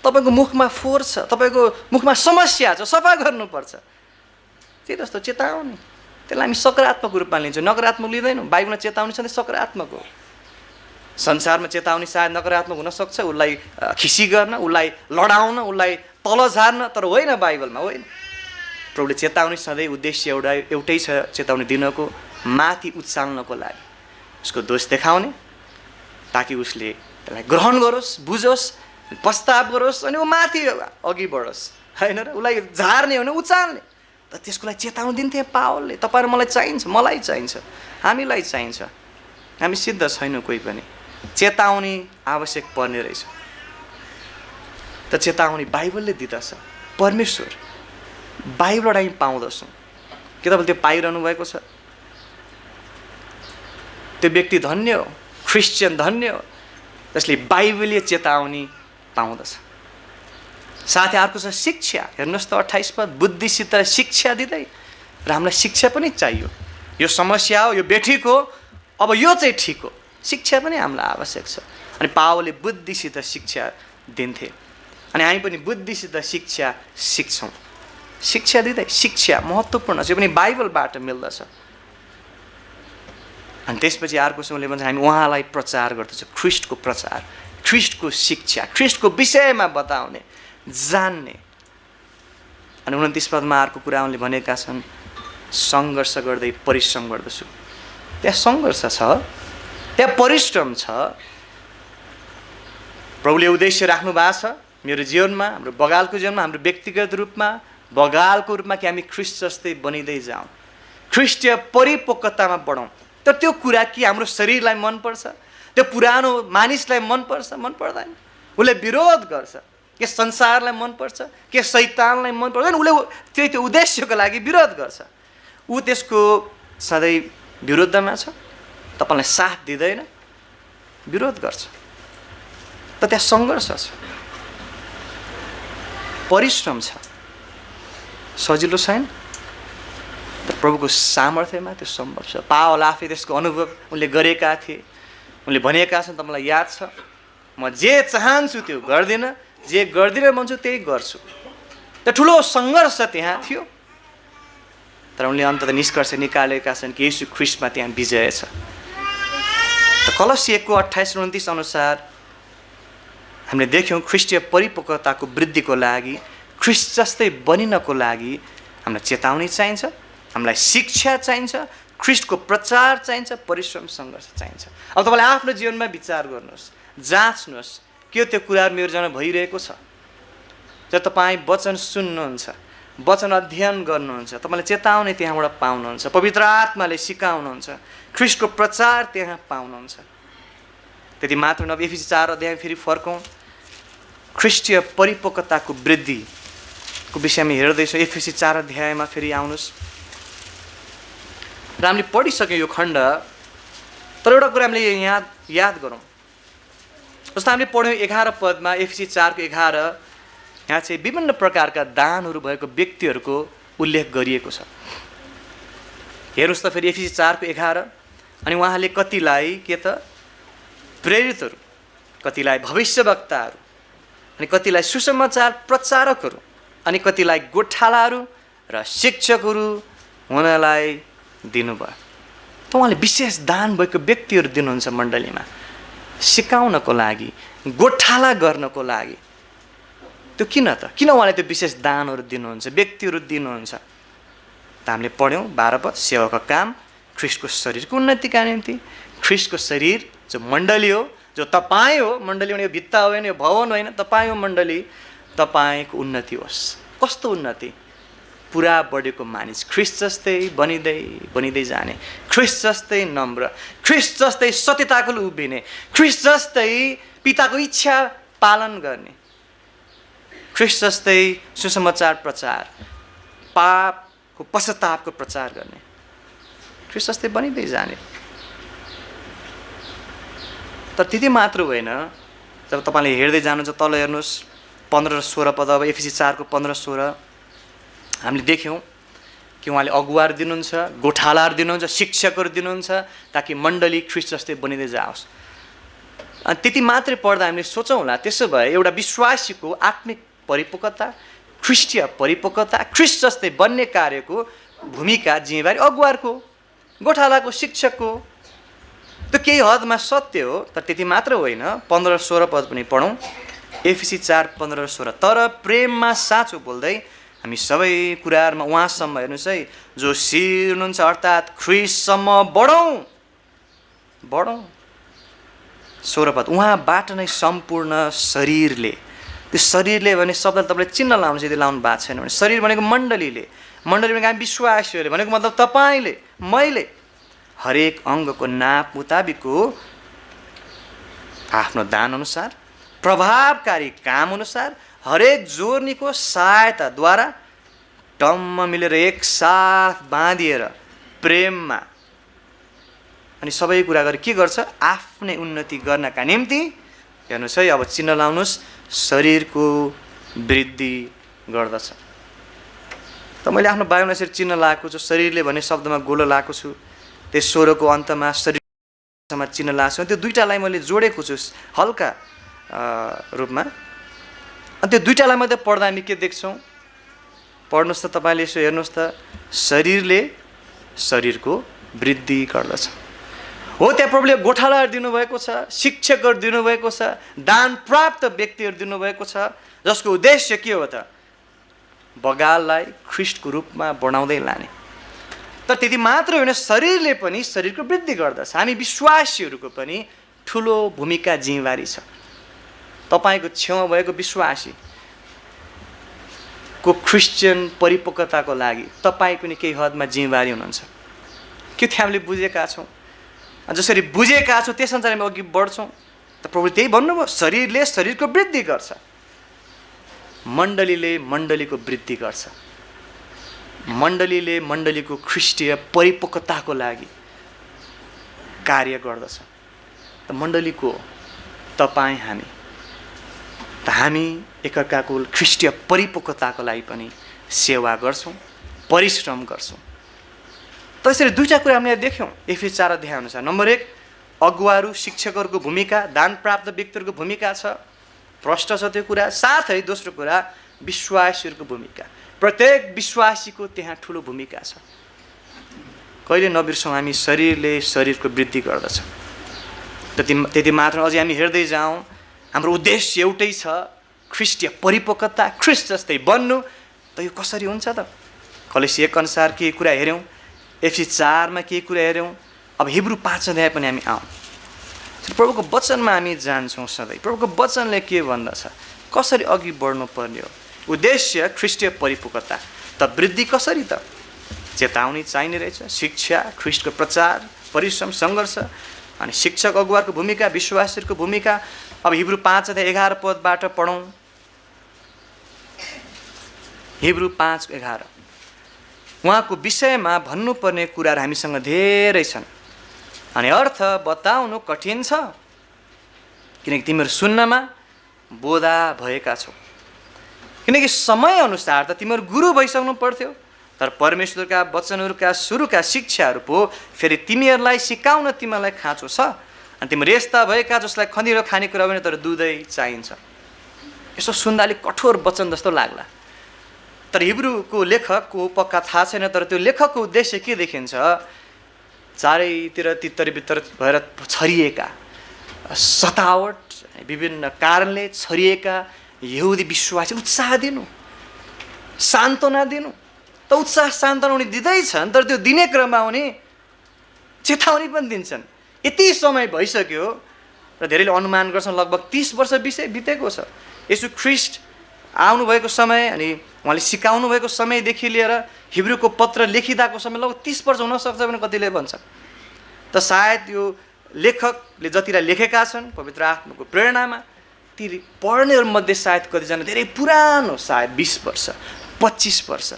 Speaker 1: तपाईँको मुखमा फोहोर छ, तपाईँको मुखमा समस्या छ, सफा गर्नुपर्छ। त्यही जस्तो चेतावनी, त्यसलाई हामी सकारात्मक रूपमा लिन्छौँ, नकारात्मक लिँदैनौँ। बाइबलमा चेतावनी छ सकारात्मक हो। संसारमा चेतावनी सायद नकारात्मक हुनसक्छ, उसलाई खिसी गर्न, उसलाई लडाउन, उसलाई तल झार्न, तर होइन, बाइबलमा होइन। प्रभुले चेतावनी सधैँ उद्देश्य एउटै छ, चेतावनी दिनको, माथि उचाल्नको लागि, उसको दोष देखाउने, ताकि उसले त्यसलाई ग्रहण गरोस्, बुझोस्, पश्चाताप गरोस्, अनि ऊ माथि अघि बढोस्, होइन र? उसलाई झार्ने हो भने उचाल्ने। त त्यसको लागि चेतावनी दिन्थे पावलले। तपाईँ मलाई चाहिन्छ, मलाई चाहिन्छ, हामीलाई चाहिन्छ। हामी सिद्ध छैनौँ कोही पनि, चेतावनी आवश्यक पर्ने रहेछ। त चेतावनी बाइबलले दिँदछ, परमेश्वर बाइबलबाट हामी पाउँदछौँ। के तपाईँले त्यो पाइरहनु भएको छ? त्यो व्यक्ति धन्य हो, क्रिस्चियन धन्य हो, जसले बाइबलीय चेतावनी पाउँदछ। साथै अर्को छ शिक्षा। हेर्नुहोस् त 28 पद, बुद्धिसित शिक्षा दिँदै, र हामीलाई शिक्षा पनि चाहियो। यो समस्या हो, यो बेठिक हो, अब यो चाहिँ ठिक हो, शिक्षा पनि हामीलाई आवश्यक छ। अनि पावलले बुद्धिसित शिक्षा दिन्थे, अनि हामी पनि बुद्धिसित शिक्षा सिक्छौँ। शिक्षा दिँदै, शिक्षा महत्त्वपूर्ण छ, यो पनि बाइबलबाट मिल्दछ। अनि त्यसपछि अर्को उसले भन्छ हामी उहाँलाई प्रचार गर्दछौँ, ख्रिस्टको प्रचार, ख्रिस्टको शिक्षा, ख्रिस्टको विषयमा बताउने, जान्ने। अनि 29 पदमा अर्को कुरा उनले भनेका छन्, सङ्घर्ष गर्दै परिश्रम गर्दछु। त्यहाँ सङ्घर्ष छ, त्यहाँ परिश्रम छ। प्रभुले उद्देश्य राख्नु भएको छ मेरो जीवनमा, हाम्रो बगालको जीवनमा, हाम्रो व्यक्तिगत रूपमा, बगालको रूपमा कि हामी ख्रिस्ट जस्तै बनिँदै जाउँ, ख्रिस्टीय परिपक्वतामा बढौँ। तर त्यो कुरा कि हाम्रो शरीरलाई मनपर्छ, त्यो पुरानो मानिसलाई मनपर्छ, मन पर्दैन। उसले विरोध गर्छ, के संसारलाई मनपर्छ, के शैतानलाई मन पर्दैन, उसले त्यो उद्देश्यको लागि विरोध गर्छ। ऊ त्यसको सधैँ विरुद्धमा छ, तपाईँलाई साथ दिँदैन, विरोध गर्छ। त त्यहाँ सङ्घर्ष छ, परिश्रम छ, सजिलो छैन। तर प्रभुको सामर्थ्यमा त्यो सम्भव छ। पावल आफै त्यसको अनुभव उनले गरेका थिए। उनले भनेका छन्, तपाईँलाई याद छ, म जे चाहन्छु त्यो गर्दिनँ, जे गर्दिनँ भन्छु त्यही गर्छु। त ठुलो सङ्घर्ष त्यहाँ थियो, तर उनले अन्ततः निष्कर्ष निकालेका छन् कि येशू ख्रिस्टमा त्यहाँ विजय छ। त कलसी 1:28-29 अनुसार हामीले देख्यौँ ख्रिस्टीय परिपक्वताको वृद्धिको लागि, ख्रिस्ट जस्तै बनिनको लागि हामीलाई चेतावनी चाहिन्छ, हामीलाई शिक्षा चाहिन्छ, ख्रिस्टको प्रचार चाहिन्छ, परिश्रम सङ्घर्ष चाहिन्छ। अब तपाईँले आफ्नो जीवनमा विचार गर्नुहोस्, जाँच्नुहोस् के त्यो कुराहरू मेरो जीवनमा भइरहेको छ। जब तपाईँ वचन सुन्नुहुन्छ, वचन अध्ययन गर्नुहुन्छ, तपाईँले चेतावनी त्यहाँबाट पाउनुहुन्छ, पवित्र आत्माले सिकाउनुहुन्छ, ख्रिस्टको प्रचार त्यहाँ पाउनुहुन्छ। त्यति मात्र नभए एफिसी 4 अध्याय फेरि फर्कौँ, ख्रिस्टीय परिपक्वताको वृद्धिको विषयमा हेर्दैछौँ। एफिसी 4 अध्यायमा फेरि आउनुहोस्। र हामीले पढिसक्यौँ यो खण्ड, तर एउटा कुरा हामीले याद गरौँ। जस्तो हामीले पढ्यौँ 11 पदमा, एफिसी 4 को 11, यहाँ चाहिँ विभिन्न प्रकारका दानहरू भएको व्यक्तिहरूको उल्लेख गरिएको छ। हेर्नुहोस् त फेरि एफिसी 4 को 11, अनि उहाँले कतिलाई के त प्रेरितहरू, कतिलाई भविष्यवक्ताहरू, अनि कतिलाई सुसमाचार प्रचारकहरू, अनि कतिलाई गोठालाहरू र शिक्षकहरू हुनलाई दिनुभयो। त उहाँले विशेष दान भएको व्यक्तिहरू दिनुहुन्छ मण्डलीमा, सिकाउनको लागि, गोठाला गर्नको लागि। त्यो किन उहाँले त्यो विशेष दानहरू दिनुहुन्छ, व्यक्तिहरू दिनुहुन्छ? त हामीले पढ्यौँ 12 पद, सेवाको काम ख्रिस्टको शरीरको उन्नतिका निम्ति। ख्रिस्टको शरीर जो मण्डली हो, जो तपाईँ हो, मण्डली भने यो भित्ता होइन, यो भवन होइन, तपाईँ हो मण्डली, तपाईँको उन्नति होस्। कस्तो उन्नति? पुरा बढेको मानिस, ख्रिस्ट जस्तै बनिँदै जाने, ख्रिस्ट जस्तै नम्र, ख्रिस्ट जस्तै सत्यताको उभिने, ख्रिस्ट जस्तै पिताको इच्छा पालन गर्ने, ख्रिस्ट जस्तै सुसमाचार प्रचार, पापको पश्चातापको प्रचार गर्ने, ख्रिस्ट जस्तै बनिँदै जाने। तर त्यति मात्र होइन, जब तपाईँले हेर्दै जानुहुन्छ तल हेर्नुहोस् 15 र 16 पद। अब एफिसी 4 को 15-16 हामीले देख्यौँ कि उहाँले अगुवाहरू दिनुहुन्छ, गोठालाहरू दिनुहुन्छ, शिक्षकहरू दिनुहुन्छ, ताकि मण्डली ख्रिस्ट जस्तै बनिँदै जाओस्। अनि त्यति मात्रै पढ्दा हामीले सोचौँ होला, त्यसो भए एउटा विश्वासीको आत्मिक परिपक्वता, ख्रिस्टीय परिपक्वता, ख्रिस्ट जस्तै बन्ने कार्यको भूमिका, जिम्मेवारी अगुवारको, गोठालाको, शिक्षकको। त्यो केही हदमा सत्य हो, तर त्यति मात्र होइन। 15 र 16 पद पनि पढौँ, एफिसी 4 15 र 16। तर प्रेममा साँचो बोल्दै हामी सबै कुराहरूमा उहाँसम्म, हेर्नुहोस् है, जो शिर हुनुहुन्छ अर्थात् ख्रिस्टसम्म बढौँ। 16 पद, उहाँबाट नै सम्पूर्ण शरीरले, त्यो शरीरले भने शब्द तपाईँले चिन्ह लाउनुहोस् यदि लाउनु भएको छैन भने। शरीर भनेको मण्डलीले, मण्डली भनेको हामी विश्वासीहरूले, भनेको मतलब तपाईँले, मैले, हरेक अङ्गको नाप मुताबिकको आफ्नो दान अनुसार, प्रभावकारी काम अनुसार, हरेक जोर्नीको सहायताद्वारा टम्म मिलेर एकसाथ बाँधिएर प्रेममा, अनि सबै कुरा गरेर के गर्छ? आफ्नै उन्नति गर्नका निम्ति, हेर्नुहोस् है, अब चिन्ह लाउनुहोस्, शरीरको वृद्धि गर्दछ। त मैले आफ्नो बाइबलमा यसरी चिन्ह लगाएको छु, शरीरले भन्ने शब्दमा गोलो लगाएको छु, त्यस 16 को अन्तमा शरीरमा चिन्ह लगाएको छु। त्यो दुईटालाई मैले जोडेको छु हल्का रूपमा। अनि त्यो दुईटालाई मात्रै पढ्दा हामी के देख्छौँ? पढ्नुहोस् त तपाईँले, यसो हेर्नुहोस् त, शरीरले शरीरको वृद्धि गर्दछ। हो, त्यहाँ प्रभुले गोठालाहरू दिनुभएको छ, शिक्षकहरू दिनुभएको छ, दान प्राप्त व्यक्तिहरू दिनुभएको छ, जसको उद्देश्य के हो त? बगाललाई ख्रिस्टको रूपमा बनाउँदै लाने, तर त्यति मात्र होइन, शरीरले पनि शरीरको वृद्धि गर्दछ। हामी विश्वासीहरूको पनि ठुलो भूमिका जिम्मेवारी छ। तपाईँको छेउमा भएको विश्वासी को क्रिस्चियन परिपक्वताको लागि तपाईँ पनि केही हदमा जिम्मेवारी हुनुहुन्छ। के थियो हामीले बुझेका छौँ? जसरी बुझेका छौँ त्यस अनुसार हामी अघि बढ्छौँ। त प्रभुले त्यही भन्नुभयो, शरीरले शरीरको वृद्धि गर्छ, मण्डलीले मण्डलीको वृद्धि गर्छ। मण्डलीले मण्डलीको ख्रिस्टीय परिपक्वताको लागि कार्य गर्दछ। त मण्डलीको तपाईँ हामी एकअर्काको ख्रिस्टीय परिपक्वताको लागि पनि सेवा गर्छौँ, परिश्रम गर्छौँ। त्यसरी दुईवटा कुरा हामीले देख्यौँ एफिसी 4 अध्याय अनुसार। नम्बर 1, अगुवाहरू शिक्षकहरूको भूमिका, दान प्राप्त व्यक्तिहरूको भूमिका छ, प्रष्ट छ त्यो कुरा। साथै दोस्रो कुरा विश्वासीहरूको भूमिका। प्रत्येक विश्वासीको त्यहाँ ठुलो भूमिका छ। कहिले नबिर्सौँ, हामी शरीरले शरीरको वृद्धि गर्दछ। त्यति मात्र अझै हामी हेर्दै जाउँ, हाम्रो उद्देश्य एउटै छ, ख्रिस्टीय परिपक्वता, ख्रिस्ट जस्तै बन्नु। त यो कसरी हुन्छ त? कलेसी 1 अनुसार केही कुरा हेऱ्यौँ, एफिसी 4 मा केही कुरा हेऱ्यौँ, अब हिब्रू 5 अध्याय पनि हामी आउँ। प्रभुको वचनमा हामी जान्छौँ सधैँ। प्रभुको वचनले के भन्दछ, कसरी अघि बढ्नु पर्ने हो। उद्देश्य ख्रिस्टीय परिपक्वता। त वृद्धि कसरी त? चेतावनी चाहिने रहेछ, शिक्षा, ख्रिस्टको प्रचार, परिश्रम, सङ्घर्ष, अनि शिक्षक अगुवाको भूमिका, विश्वासीहरूको भूमिका। अब हिब्रू 5 अध्याय 11 पदबाट पढौँ। हिब्रू 5:11 उहाँको विषयमा भन्नुपर्ने कुराहरू हामीसँग धेरै छन्, अनि अर्थ बताउनु कठिन छ, किनकि तिमीहरू सुन्नमा बोधा भएका छौ। किनकि समयअनुसार त तिमीहरू गुरु भइसक्नु पर्थ्यो, तर परमेश्वरका वचनहरूका सुरुका शिक्षाहरू पो फेरि तिमीहरूलाई सिकाउन तिमीहरूलाई खाँचो छ। अनि तिमीहरू यस्ता भएका जसलाई खनिरो खानेकुरा पनि तर दुधै चाहिन्छ। यसो सुन्दा अलिक कठोर वचन जस्तो लाग्ला, तर हिब्रूको लेखकको पक्का थाहा छैन। तर त्यो लेखकको उद्देश्य के देखिन्छ, चारैतिर तितर बितर भएर छरिएका, सतावट, विभिन्न कारणले छरिएका यहुदी विश्वासी उत्साह दिनु, सान्त्वना दिनु। त उत्साह सान्त्वना उनी दिँदैछन्, तर त्यो दिने क्रममा उनी चेतावनी पनि दिन्छन्। यति समय भइसक्यो र धेरैले अनुमान गर्छन् लगभग 30 वर्ष बितेको छ। यसो ख्रिस्ट आउनुभएको समय अनि उहाँले सिकाउनु भएको समयदेखि लिएर हिब्रूको पत्र लेखिदाको समय लगभग 30 वर्ष हुनसक्छ भने कतिले भन्छ। त सायद यो लेखकले जतिलाई लेखेका छन् पवित्र आत्माको प्रेरणामा, ती पढ्नेहरूमध्ये सायद कतिजना धेरै पुरानो, सायद 20 वर्ष 25 वर्ष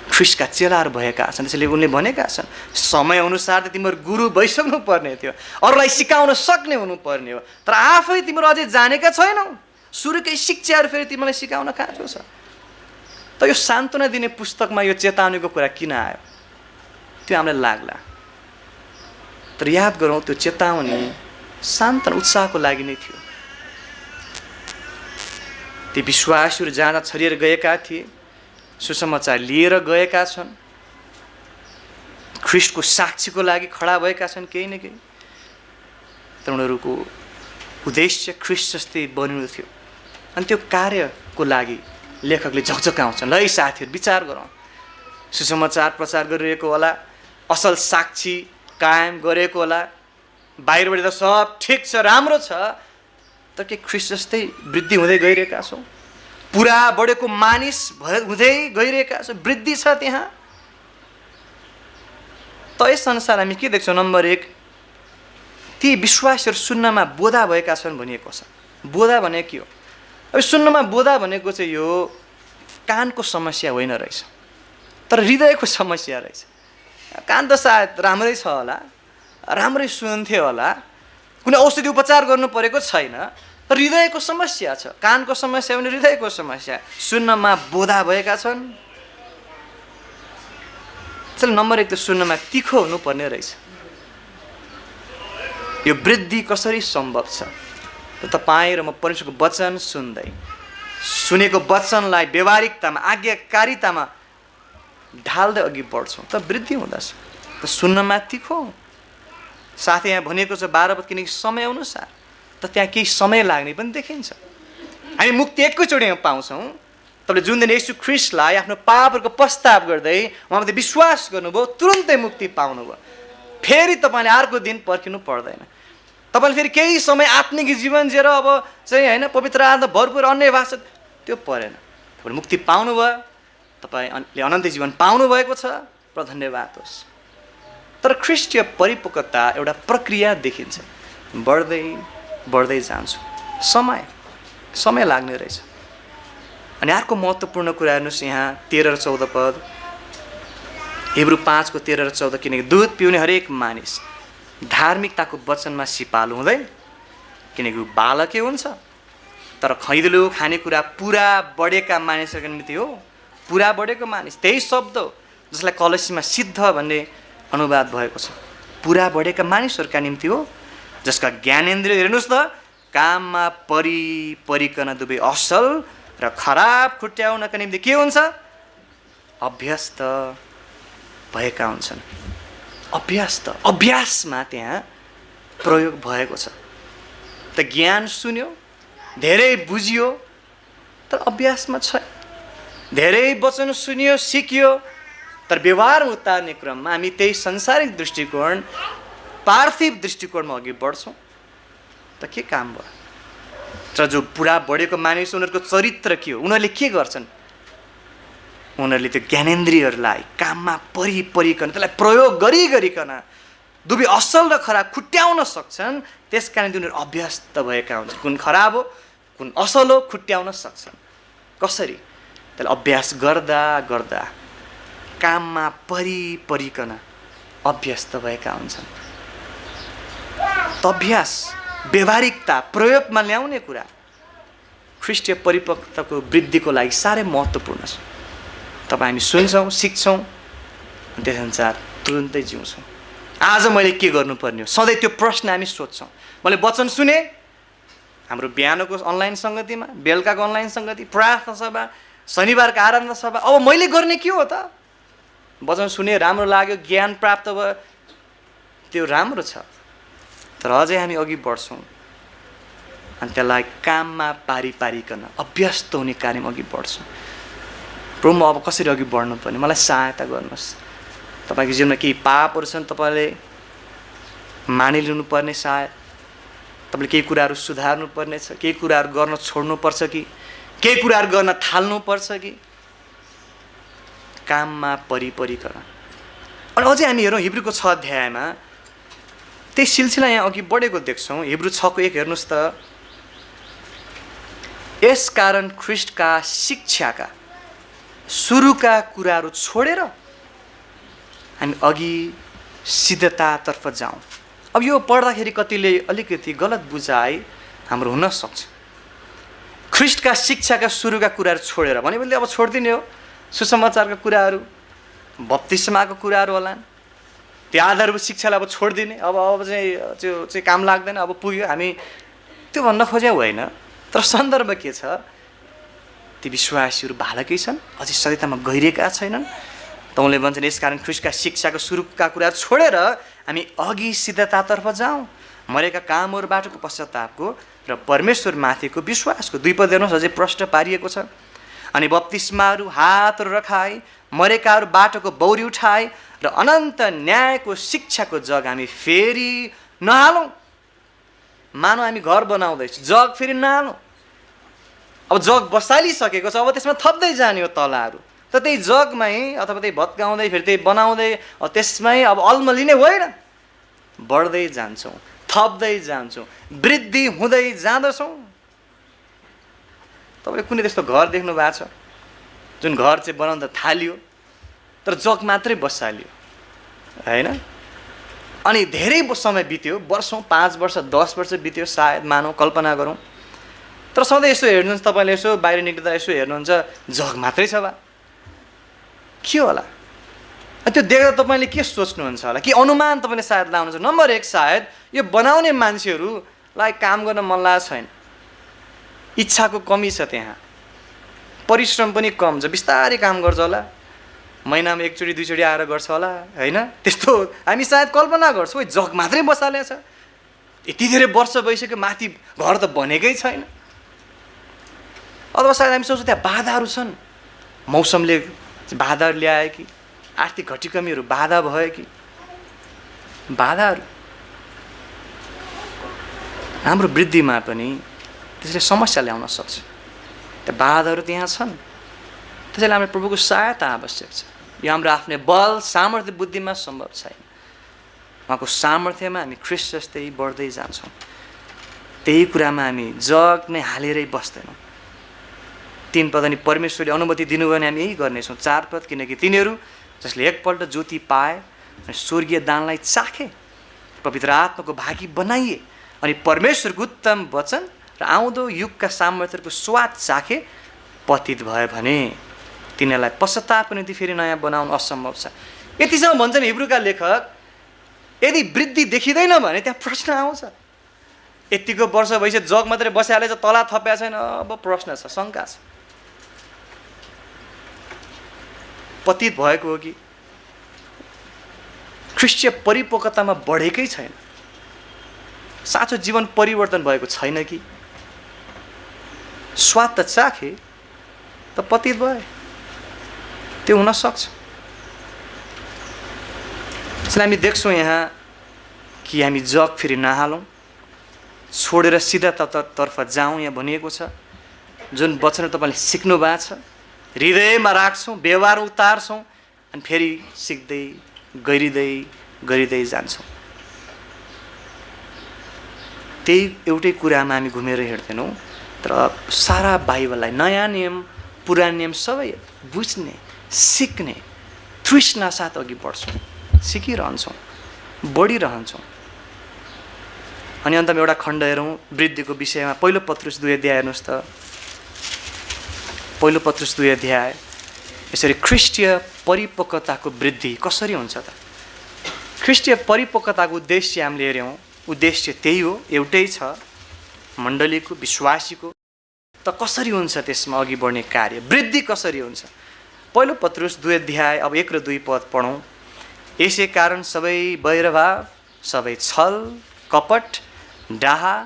Speaker 1: ख्रिस्टका चेलाहरू भएका छन्। त्यसैले उनले भनेका छन्, समयअनुसार त तिमीहरू गुरु भइसक्नु पर्ने थियो, अरूलाई सिकाउन सक्ने हुनुपर्ने हो, तर आफै तिमीहरू अझै जानेका छैनौ। सुरुकै शिक्षाहरू फेरि तिमीलाई सिकाउन खाँचो छ। त यो सान्त्वना दिने पुस्तकमा यो चेतावनीको कुरा किन आयो त्यो हामीलाई लाग्ला। तर याद गरौँ, त्यो चेतावनी सान्त्वना उत्साहको लागि नै थियो। ती विश्वासीहरू जहाँ छरिएर गएका थिए, सुसमाचार लिएर गएका छन्, ख्रिस्टको साक्षीको लागि खडा भएका छन् केही न केही, तर उनीहरूको उद्देश्य ख्रिस्ट जस्तै बनिनु थियो। अनि त्यो कार्यको लागि लेखकले झकझकाउँछन्। ल है साथीहरू, विचार गरौँ, सुसमाचार प्रचार गरिरहेको होला, असल साक्षी कायम गरेको होला, बाहिरबाट त सब ठिक छ, राम्रो छ, तर के ख्रिस्ट जस्तै वृद्धि हुँदै गइरहेका छौँ? पुरा बढेको मानिस हुँदै गइरहेका छौँ? वृद्धि छ त्यहाँ? त यस अनुसार हामी के देख्छौँ? नम्बर 1, ती विश्वासीहरू सुन्नमा बोधा भएका छन् भनिएको छ। बोधा भने के हो? अब सुन्नमा बोधा भनेको चाहिँ यो कानको समस्या होइन रहेछ, तर हृदयको समस्या रहेछ। कान त सायद राम्रै छ होला, राम्रै सुन्थ्यो होला, कुनै औषधि उपचार गर्नु परेको छैन, तर हृदयको समस्या छ। कानको समस्या भने हृदयको समस्या। सुन्नमा बोधा भएका छन्। चल, नम्बर 1 त सुन्नमा तिखो हुनुपर्ने रहेछ। यो वृद्धि कसरी सम्भव छ? त तपाईँ र म परमेश्वरको वचन सुन्दै, सुनेको वचनलाई व्यवहारिकतामा, आज्ञाकारितामा ढाल्दै अघि बढ्छौँ, त वृद्धि हुँदछ। त सुन्नमा तिखो। साथै यहाँ भनेको छ 12 पद, किनकि समयअनुसार, त त्यहाँ केही समय लाग्ने पनि देखिन्छ। हामी मुक्ति एकैचोटि पाउँछौँ, तपाईँले जुन दिन येशू ख्रीष्टलाई आफ्नो पापहरूको पश्चाताप गर्दै उहाँमाथि विश्वास गर्नुभयो, तुरुन्तै मुक्ति पाउनुभयो। फेरि तपाईँले अर्को दिन पर्खिनु पर्दैन। तपाईँले फेरि केही समय आत्मिक जीवन जिएर अब चाहिँ होइन पवित्र आत्मा भरपुर अन्य भाषा त्यो परेन। तपाईँले मुक्ति पाउनुभयो, तपाईँले अनन्त जीवन पाउनुभएको छ, र धन्यवाद होस्। तर ख्रिस्टीय परिपक्वता एउटा प्रक्रिया देखिन्छ, बढ्दै बढ्दै जान्छु, समय लाग्ने रहेछ। अनि अर्को महत्त्वपूर्ण कुरा हेर्नुहोस् यहाँ 13 र 14 पद, हिब्रू 5 को 13 र 14, किनकि दुध पिउने हरेक मानिस धार्मिकताको वचनमा सिपालु हुँदैन, किनकि ऊ बालकै हुन्छ। तर खैदुलो खानेकुरा पुरा बढेका मानिसहरूको निम्ति हो। पुरा बढेको मानिस, त्यही शब्द हो जसलाई कलसीमा सिद्ध भन्ने अनुवाद भएको छ। पुरा बढेका मानिसहरूका निम्ति हो, जसका ज्ञानेन्द्रिय हेर्नुहोस् त काममा परिकन दुवै असल र खराब खुट्याउनका निम्ति के हुन्छ? अभ्यस्त भएका हुन्छन्। अभ्यासमा त्यहाँ प्रयोग भएको छ। त ज्ञान सुन्यो, धेरै बुझियो, तर अभ्यासमा छ। धेरै वचन सुनियो, सिकियो, तर व्यवहारमा उतार्ने क्रममा हामी त्यही संसारिक दृष्टिकोण, पार्थिव दृष्टिकोणमा अघि बढ्छौँ। त के काम भयो? र जो पुरा बढेको मानिस उनीहरूको चरित्र के हो? उनीहरूले के गर्छन्? उनीहरूले त्यो ज्ञानेन्द्रियहरूलाई काममा परिकन त्यसलाई प्रयोग गरिकन दुवै असल र खराब खुट्याउन सक्छन्। त्यस कारण उनीहरू अभ्यस्त भएका हुन्छन्। कुन खराब हो, कुन असल हो खुट्याउन सक्छन्। कसरी? त्यसलाई अभ्यास गर्दा गर्दा काममा परिकन अभ्यस्त भएका हुन्छन्। अभ्यास, व्यवहारिकता, प्रयोगमा ल्याउने कुरा ख्रिस्टीय परिपक्वताको वृद्धिको लागि साह्रै महत्त्वपूर्ण छ। तपाईँ हामी सुन्छौँ, सिक्छौँ, अनि त्यसअनुसार तुरुन्तै जिउँछौँ। आज मैले के गर्नुपर्ने हो? सधैँ त्यो प्रश्न हामी सोध्छौँ। मैले वचन सुने, हाम्रो बिहानको अनलाइन सङ्गतिमा, बेलुकाको अनलाइन सङ्गति, प्रार्थना सभा, शनिबारको आराधना सभा, अब मैले गर्ने के हो त? वचन सुने, राम्रो लाग्यो, ज्ञान प्राप्त भयो, त्यो राम्रो छ। तर अझै हामी अघि बढ्छौँ अनि त्यसलाई काममा पारिकन अभ्यस्त हुने कार्यमा अघि बढ्छौँ। प्रभु, म अब कसरी अघि बढ्नुपर्ने? मलाई सहायता गर्नुहोस्। तपाईँको जीवनमा केही पापहरू छन्, तपाईँले मानिलिनु पर्ने, सायद तपाईँले केही कुराहरू सुधार्नु पर्ने छ, केही कुराहरू गर्न छोड्नुपर्छ कि केही कुराहरू गर्न थाल्नुपर्छ कि काममा परिकन। अनि अझै हामी हेरौँ हिब्रूको 6 अध्यायमा त्यही सिलसिला यहाँ अघि बढेको देख्छौँ। हिब्रू 6 को 1 हेर्नुहोस् त। यस कारण ख्रिस्टका शिक्षाका सुरुका कुराहरू छोडेर हामी अघि सिद्धतातर्फ जाउँ। अब यो पढ्दाखेरि कतिले अलिकति गलत बुझाइ हाम्रो हुनसक्छ। ख्रिस्टका शिक्षाका सुरुका कुराहरू छोडेर भने अब छोडिदिने हो सुसमाचारका कुराहरू, बप्तिस्माको कुराहरू होलान्, त्यो आधारभूत शिक्षालाई अब छोडिदिने, अब चाहिँ काम लाग्दैन, अब पुग्यो, हामी त्यो भन्न खोजे होइन। तर सन्दर्भ के छ? ती विश्वासीहरू बालकै छन्, अझै सत्यतामा गहिरेका छैनन्। त उनले भन्छन् यसकारण ख्रिस्टका शिक्षाको सुरुका कुराहरू छोडेर हामी अघि सिद्धतातर्फ जाउँ, मरेका कामहरूबाटको पश्चातापको र परमेश्वरमाथिको विश्वासको। 2 पद हेर्नुहोस्, अझै प्रश्न पारिएको छ। अनि बप्तिस्माहरू, हातहरू रखाई, मरेकाहरू बाटोको बौरी उठाए र अनन्त न्यायको शिक्षाको जग हामी फेरि नहालौँ। मानौ हामी घर बनाउँदैछौँ, जग फेरि नहालौँ। अब जग बसालिसकेको छ, अब त्यसमा थप्दै जाने हो तलाहरू, त त्यही जगमै अथवा त्यही भत्काउँदै फेरि त्यही बनाउँदै त्यसमै अब अल्मलिने होइन। बढ्दै जान्छौँ, थप्दै जान्छौँ, वृद्धि हुँदै जाँदछौँ। तपाईँले कुनै त्यस्तो घर देख्नु भएको छ जुन घर चाहिँ बनाउन त थालियो तर जग मात्रै बसालियो होइन? अनि धेरै समय बित्यो, वर्षौँ, 5 वर्ष 10 वर्ष बित्यो सायद, मानौँ, कल्पना गरौँ। तर सधैँ यसो हेर्नुहुन्छ, तपाईँले यसो बाहिर निक्लिँदा यसो हेर्नुहुन्छ, जग मात्रै छ बा, के होला? त्यो देख्दा तपाईँले के सोच्नुहुन्छ होला? के अनुमान तपाईँले सायद लाउनुहुन्छ? नम्बर 1, सायद यो बनाउने मान्छेहरूलाई काम गर्न मन लागेको छैन, इच्छाको कमी छ, त्यहाँ परिश्रम पनि कम छ, बिस्तारै काम गर्छ होला, महिनामा 1 चोटि 2 चोटि आएर गर्छ होला होइन? त्यस्तो हामी सायद कल्पना गर्छौँ। जग मात्रै बसालेको छ, यति धेरै वर्ष भइसक्यो, माथि घर त बनेकै छैन। अथवा सायद हामी सोच्छौँ त्यहाँ बाधाहरू छन्, मौसमले बाधाहरू ल्याए कि, आर्थिक घटीकमीहरू बाधा भयो कि। बाधाहरू हाम्रो वृद्धिमा पनि त्यसले समस्या ल्याउन सक्छ। त्यो बाधाहरू त्यहाँ छन्, त्यसैले हाम्रो प्रभुको सहायता आवश्यक छ। यो हाम्रो आफ्नै बल सामर्थ्य बुद्धिमा सम्भव छैन। उहाँको सामर्थ्यमा हामी ख्रिस्ट जस्तै बढ्दै जान्छौँ। त्यही कुरामा हामी जग नै हालेरै बस्दैनौँ। 3 पद अनि परमेश्वरले अनुमति दिनुभयो भने हामी यही गर्नेछौँ। 4 पद, किनकि तिनीहरू जसले एकपल्ट ज्योति पाए अनि स्वर्गीय दानलाई चाखे, पवित्र आत्माको भागी बनाइए अनि परमेश्वरको उत्तम वचन र आउँदो युगका सामर्थ्यहरूको स्वाद चाखे पतित भयो भने तिनीहरूलाई पश्चातापको निम्ति फेरि नयाँ बनाउनु असम्भव छ। यतिसम्म भन्छन् हिब्रूका लेखक, यदि वृद्धि देखिँदैन भने त्यहाँ प्रश्न आउँछ। यतिको वर्ष भइसक्यो जग मात्रै बसिहालेछ, तला थप्या छैन, अब प्रश्न छ, शङ्का छ। पतित भएको हो कि ख्रिस्टीय परिपक्वतामा बढेकै छैन? साँचो जीवन परिवर्तन भएको छैन कि? स्वाद त चाखे त पतित भए, त्यो हुन सक्छ। त्यसलाई हामी देख्छौँ यहाँ कि हामी जग फेरि नहालौँ, छोडेर सिधा तर्फ जाउँ। यहाँ भनिएको छ, जुन वचन तपाईँले सिक्नु भएको छ हृदयमा राख्छौँ, व्यवहार उतार्छौँ, अनि फेरि सिक्दै गरिँदै जान्छौँ। त्यही एउटै कुरामा हामी घुमेर हिँड्दैनौँ, तर सारा बाइबललाई, नयाँ नियम पुरानो नियम सबै बुझ्ने, सिक्ने तृष्णा साथ अघि बढ्छौँ, सिकिरहन्छौँ, बढिरहन्छौँ। अनि अन्तमा एउटा खण्ड हेरौँ वृद्धिको विषयमा। पहिलो पत्रुस 2 अध्याय हेर्नुहोस् त। पहिलो पत्रुस 2 अध्याय। यसरी ख्रिस्टीय परिपक्वताको वृद्धि कसरी हुन्छ त? ख्रिस्टीय परिपक्वताको उद्देश्य हामीले हेऱ्यौँ, उद्देश्य त्यही हो, एउटै छ, मण्डलीको, विश्वासीको। त कसरी हुन्छ त्यसमा अघि बढ्ने कार्य, वृद्धि कसरी हुन्छ? पहिलो पत्रुस 2 अध्याय अब 1 र 2 पद पढौँ। यसै कारण सबै वैरभाव, सबै छल, कपट, डाहा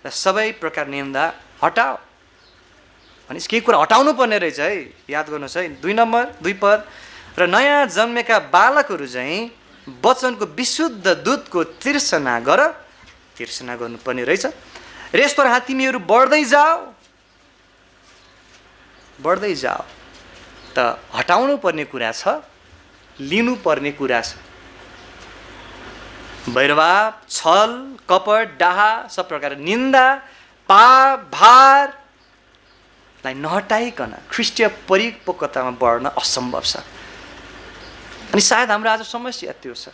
Speaker 1: र सबै प्रकार निन्दा हटाओ। भने केही कुरा हटाउनु पर्ने रहेछ है, याद गर्नुहोस् है। 2 नम्बर 2 पद, र नयाँ जन्मेका बालकहरू चाहिँ वचनको विशुद्ध दुधको तिर्सना गर्नुपर्ने रहेछ। र यसद्वारा तिमीहरू बढ्दै जाओ। त हटाउनु पर्ने कुरा छ, लिनु पर्ने कुरा छ। वैरभाव, छल, कपट, डाहा, सब प्रकार निन्दा, पाप, भारलाई नहटाइकन ख्रिस्टीय परिपक्वतामा बढ्न असम्भव छ। अनि सायद हाम्रो आज समस्या त्यो छ,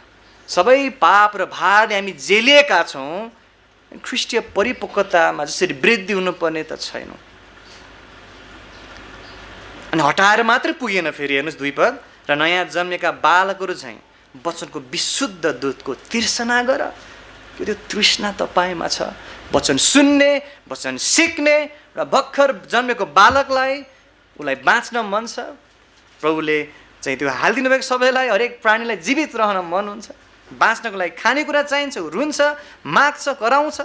Speaker 1: सबै पाप र भारले हामी जेलिएका छौँ, ख्रिस्टीय परिपक्वतामा जसरी वृद्धि हुनुपर्ने त छैनौँ। अनि हटाएर मात्रै पुगेन। फेरि हेर्नुहोस् 2 पद, र नयाँ जन्मेका बालकहरू चाहिँ वचनको विशुद्ध दुधको तिर्सना गर। त्यो तृष्णा तपाईँमा छ, वचन सुन्ने, वचन सिक्ने। र भर्खर जन्मेको बालकलाई, उसलाई बाँच्न मन छ, प्रभुले चाहिँ त्यो हालिदिनु भएको सबैलाई, हरेक प्राणीलाई जीवित रहन मन हुन्छ, बाँच्नको लागि खानेकुरा चाहिन्छ, रुन्छ, माग्छ, कराउँछ,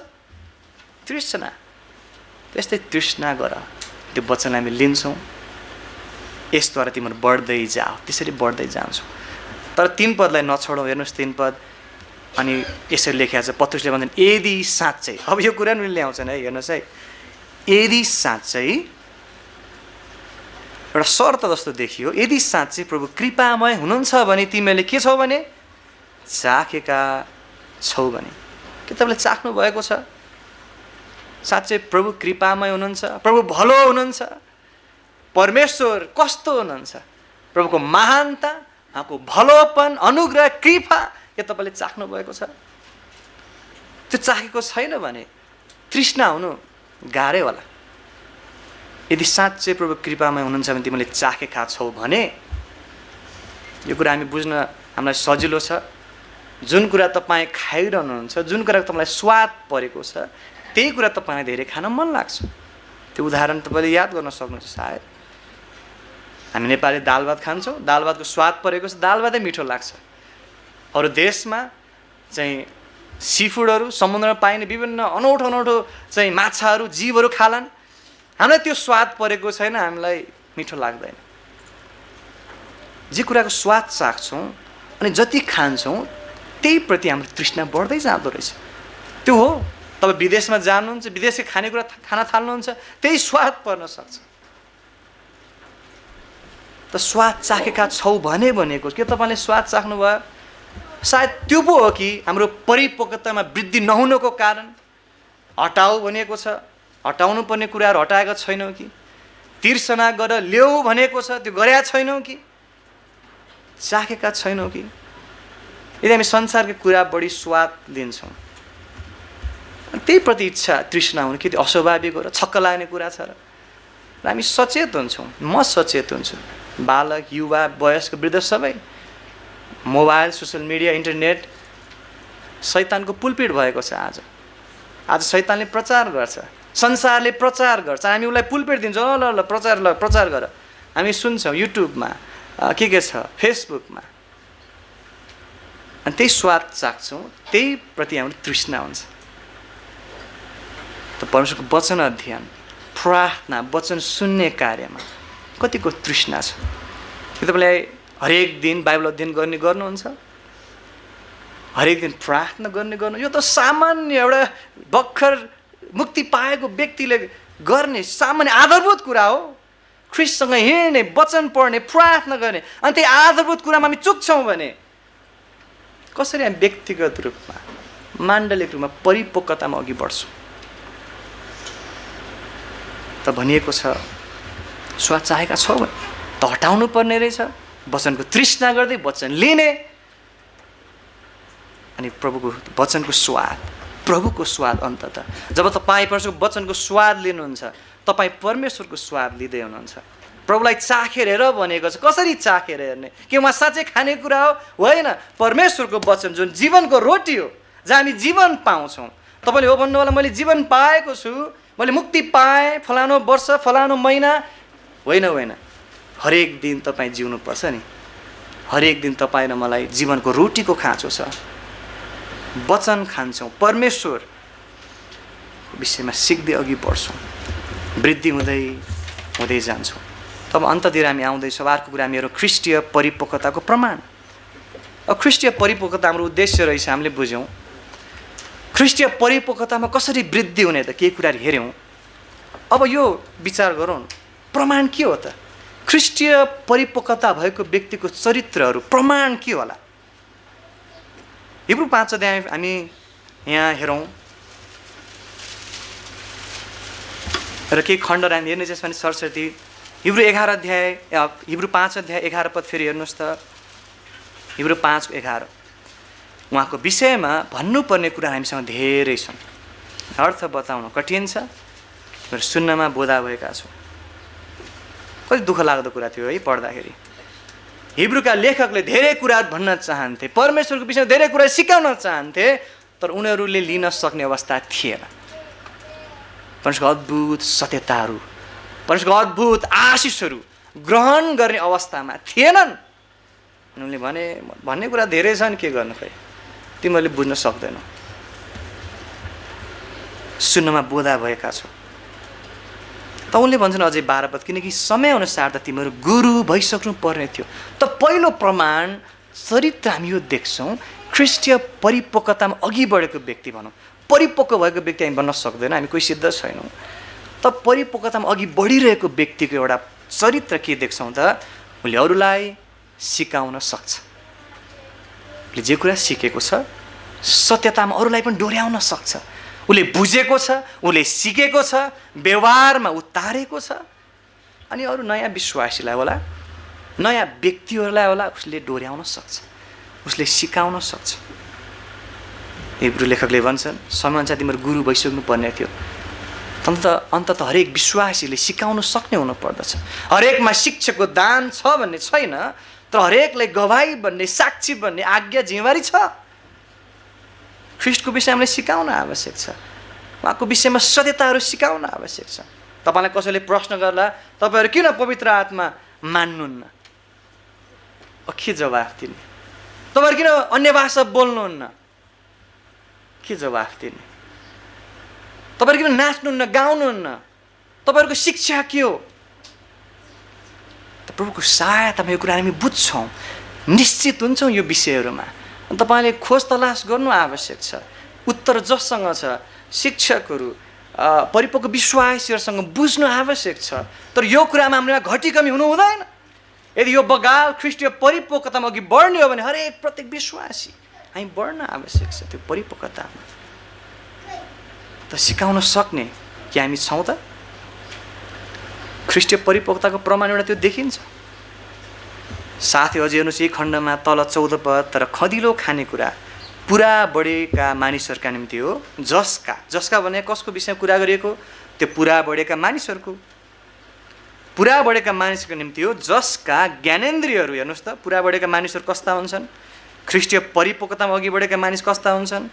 Speaker 1: तृष्णा। त्यस्तै तृष्णा गर। त्यो वचन हामी लिन्छौँ, यसद्वारा तिमीहरू बढ्दै जाओ। त्यसरी बढ्दै जान्छौँ। तर 3 पदलाई नछोडौँ। हेर्नुहोस् 3 पद, अनि यसरी लेखेको छ, पत्रुसले भन्छन् यदि साँच्चै, अब यो कुरा पनि ल्याउँछन् है, हेर्नुहोस् है, यदि साँच्चै, एउटा शर्त जस्तो देखियो, यदि साँच्चै प्रभु कृपामय हुनुहुन्छ भने तिमीहरूले के छौ भने चाखेका छौ भने। के तपाईँले चाख्नु भएको छ? साँच्चै प्रभु कृपामय हुनुहुन्छ, प्रभु भलो हुनुहुन्छ, परमेश्वर कस्तो हुनुहुन्छ, प्रभुको महानता, उहाँको भलोपन, अनुग्रह, कृपा, के तपाईँले चाख्नु भएको छ? त्यो चाखेको छैन भने तृष्णा हुनु गाह्रै होला। यदि साँच्चै प्रभु कृपामय हुनुहुन्छ भने तिमीले चाखेका छौ भने, यो कुरा हामी बुझ्न हामीलाई सजिलो छ। जुन कुरा तपाईँ खाइरहनुहुन्छ, जुन कुरा तपाईँलाई स्वाद परेको छ, त्यही कुरा तपाईँलाई धेरै खान मन लाग्छ। त्यो उदाहरण तपाईँले याद गर्न सक्नुहुन्छ। सायद हामी नेपाली दाल भात खान्छौँ, दाल भातको स्वाद परेको छ, दाल भातै मिठो लाग्छ। अरू देशमा चाहिँ सी फुडहरू, समुद्रमा पाइने विभिन्न अनौठो चाहिँ माछाहरू, जीवहरू खालान्, हामीलाई त्यो स्वाद परेको छैन, हामीलाई मिठो लाग्दैन। जे कुराको स्वाद चाख्छौँ अनि जति खान्छौँ त्यही प्रति हाम्रो तृष्णा बढ्दै जाँदो रहेछ। त्यो हो, तपाईँ विदेशमा जानुहुन्छ, विदेशी खानेकुरा खान थाल्नुहुन्छ, त्यही स्वाद पर्न सक्छ। त स्वाद चाखेका छौ भनेको के तपाईँले स्वाद चाख्नुभयो? सायद त्यो पो हो कि हाम्रो परिपक्वतामा वृद्धि नहुनुको कारण। हटाऊ भनेको छ, हटाउनु पर्ने कुराहरू हटाएका छैनौँ कि? तिर्सना गर ल्याऊ भनेको छ, त्यो गरेका छैनौँ कि? चाखेका छैनौँ कि? यदि हामी संसारको कुरा बढी स्वाद लिन्छौँ, त्यही प्रति इच्छा तृष्णा हुनु कि त्यो अस्वाभाविक हो र छक्क लाग्ने कुरा छ र हामी सचेत हुन्छौँ। म सचेत हुन्छु, बालक, युवा, वयस्क, वृद्ध सबै। मोबाइल, सोसियल मिडिया, इन्टरनेट शैतानको पुलपिट भएको छ। आज शैतानले प्रचार गर्छ, संसारले प्रचार गर्छ, हामी उसलाई पुलपिट दिन्छौँ, ल प्रचार गर। हामी सुन्छौँ युट्युबमा, के छ फेसबुकमा, अनि त्यही स्वाद चाख्छौँ, त्यही प्रति हाम्रो तृष्णा हुन्छ। त परमेश्वरको वचन अध्ययन, प्रार्थना, वचन सुन्ने कार्यमा कतिको तृष्णा छ? के तपाईँलाई हरेक दिन बाइबल अध्ययन गर्नुहुन्छ? हरेक दिन प्रार्थना गर्नु? यो त सामान्य एउटा भर्खर मुक्ति पाएको व्यक्तिले गर्ने सामान्य आधारभूत कुरा हो। ख्रिस्टसँग हिँड्ने, वचन पढ्ने, प्रार्थना गर्ने, अनि त्यही आधारभूत कुरामा हामी चुक्छौँ भने कसरी हामी व्यक्तिगत रूपमा, माण्डलिक रूपमा परिपक्वतामा अघि बढ्छौँ? त भनिएको छ स्वाद चाहेका छौ भने त हटाउनु पर्ने रहेछ। वचनको तृष्णा गर्दै वचन लिने, अनि प्रभुको वचनको स्वाद अन्ततः जब तपाईँ परमेश्वरको वचनको स्वाद लिनुहुन्छ, तपाईँ परमेश्वरको स्वाद लिँदै हुनुहुन्छ। प्रभुलाई चाखेर हेर भनेको छ। कसरी चाखेर हेर्ने? के उहाँ साँच्चै खानेकुरा हो? होइन, परमेश्वरको वचन जुन जीवनको रोटी हो, जहाँ हामी जीवन पाउँछौँ। तपाईँले हो भन्नु होला मैले जीवन पाएको छु, मैले मुक्ति पाएँ फलानु वर्ष फलानु महिना। होइन, हरेक दिन तपाईँ जिउनुपर्छ नि। हरेक दिन तपाईँ र मलाई जीवनको रोटीको खाँचो छ। वचन खान्छौँ, परमेश्वर विषयमा सिक्दै अघि बढ्छौँ, वृद्धि हुँदै जान्छौँ। तब अन्ततिर हामी आउँदैछौँ। अर्को कुरा मेरो ख्रिस्टीय परिपक्वताको प्रमाण। ख्रिस्टीय परिपक्वता हाम्रो उद्देश्य रहेछ, हामीले बुझ्यौँ। ख्रिस्टीय परिपक्वतामा कसरी वृद्धि हुने त केही कुराहरू हेऱ्यौँ। अब यो विचार गरौँ, प्रमाण के हो त? ख्रिस्टीय परिपक्वता भएको व्यक्तिको चरित्रहरू प्रमाण के होला? हिब्रू 5 अध्याय हामी यहाँ हेरौँ र केही खण्डहरू हामी हेर्ने जसमा सरस्वती हिब्रू 5 अध्याय 11 पद फेरि हेर्नुहोस् त। हिब्रू 5:11 उहाँको विषयमा भन्नुपर्ने कुरा हामीसँग धेरै छन्। अर्थ बताउन कठिन छ, तर सुन्नमा बोधा भएका छौँ। कति दुःख लाग्दो कुरा थियो है पढ्दाखेरि। हिब्रूका लेखकले धेरै कुराहरू भन्न चाहन्थे, परमेश्वरको विषयमा धेरै कुरा सिकाउन चाहन्थे, तर उनीहरूले लिन सक्ने अवस्था थिएन। परमेश्वरको अद्भुत सत्यताहरू, परमेश्वरको अद्भुत आशिषहरू ग्रहण गर्ने अवस्थामा थिएनन्। उनीहरूले भन्ने कुरा धेरै छन्, के गर्नु खै, तिमीहरूले बुझ्न सक्दैनौ। सुन्नमा बोधा भएका छौ। त उनले भन्छन् अझै 12 पद, किनकि समयअनुसार त तिमीहरू गुरु भइसक्नु पर्ने थियो। त पहिलो प्रमाण चरित्र हामी यो देख्छौँ, ख्रिस्टीय परिपक्वतामा अघि बढेको व्यक्ति भनौँ। परिपक्व भएको व्यक्ति हामी बन्न सक्दैन, हामी कोही सिद्ध छैनौँ। त परिपक्वतामा अघि बढिरहेको व्यक्तिको एउटा चरित्र के देख्छौँ त? उसले अरूलाई सिकाउन सक्छ। उसले जे कुरा सिकेको छ सत्यतामा अरूलाई पनि डोर्याउन सक्छ। उसले बुझेको छ, उसले सिकेको छ, व्यवहारमा उतारेको छ, अनि अरू नयाँ विश्वासीलाई होला, नयाँ व्यक्तिहरूलाई होला उसले डोर्याउन सक्छ, उसले सिकाउन सक्छ। हिब्रू लेखकले भन्छन् समयअनुसार तिमीहरू गुरु भइसक्नु पर्ने थियो। अन्तत हरेक विश्वासीले सिकाउन सक्ने हुनुपर्दछ। हरेकमा शिक्षाको दान छ भन्ने छैन, तर हरेकलाई गवाही भन्ने, साक्षी भन्ने आज्ञा जिम्मेवारी छ। ख्रिस्टको विषय हामीले सिकाउन आवश्यक छ, उहाँको विषयमा सत्यताहरू सिकाउन आवश्यक छ। तपाईँलाई कसैले प्रश्न गर्ला तपाईँहरू किन पवित्र आत्मा मान्नुहुन्न, के जवाफ दिने? तपाईँहरू किन अन्य भाषा बोल्नुहुन्न, के जवाफ दिने? तपाईँहरू किन नाच्नुहुन्न, गाउनुहुन्न, तपाईँहरूको शिक्षा के हो? त प्रभुको सहायतामा यो कुरा हामी बुझ्छौँ, निश्चित हुन्छौँ यो विषयहरूमा। तपाईँले खोज तलास गर्नु आवश्यक छ। उत्तर जससँग छ, शिक्षकहरू, परिपक्व विश्वासीहरूसँग बुझ्नु आवश्यक छ। तर यो कुरामा हाम्रोमा घटी कमी हुनु हुँदैन। यदि यो बगाल ख्रिस्टीय परिपक्वतामा अघि बढ्ने हो भने हरेक प्रत्येक विश्वासी हामी बढ्न आवश्यक छ त्यो परिपक्वतामा। त सिकाउन सक्ने कि हामी छौँ त? ख्रिस्टीय परिपक्वताको प्रमाण एउटा त्यो देखिन्छ। साथै अझै हेर्नुहोस् यही खण्डमा तल 14 पद, तर खदिलो खानेकुरा पुरा बढेका मानिसहरूका निम्ति हो। जसका भने कसको विषयमा कुरा गरिएको? त्यो पुरा बढेका मानिसहरूको, पुरा बढेका मानिसहरूको निम्ति हो, जसका ज्ञानेन्द्रियहरू, हेर्नुहोस् त, पुरा बढेका मानिसहरू कस्ता हुन्छन्? ख्रिस्टीय परिपक्वतामा अघि बढेका मानिस कस्ता हुन्छन्?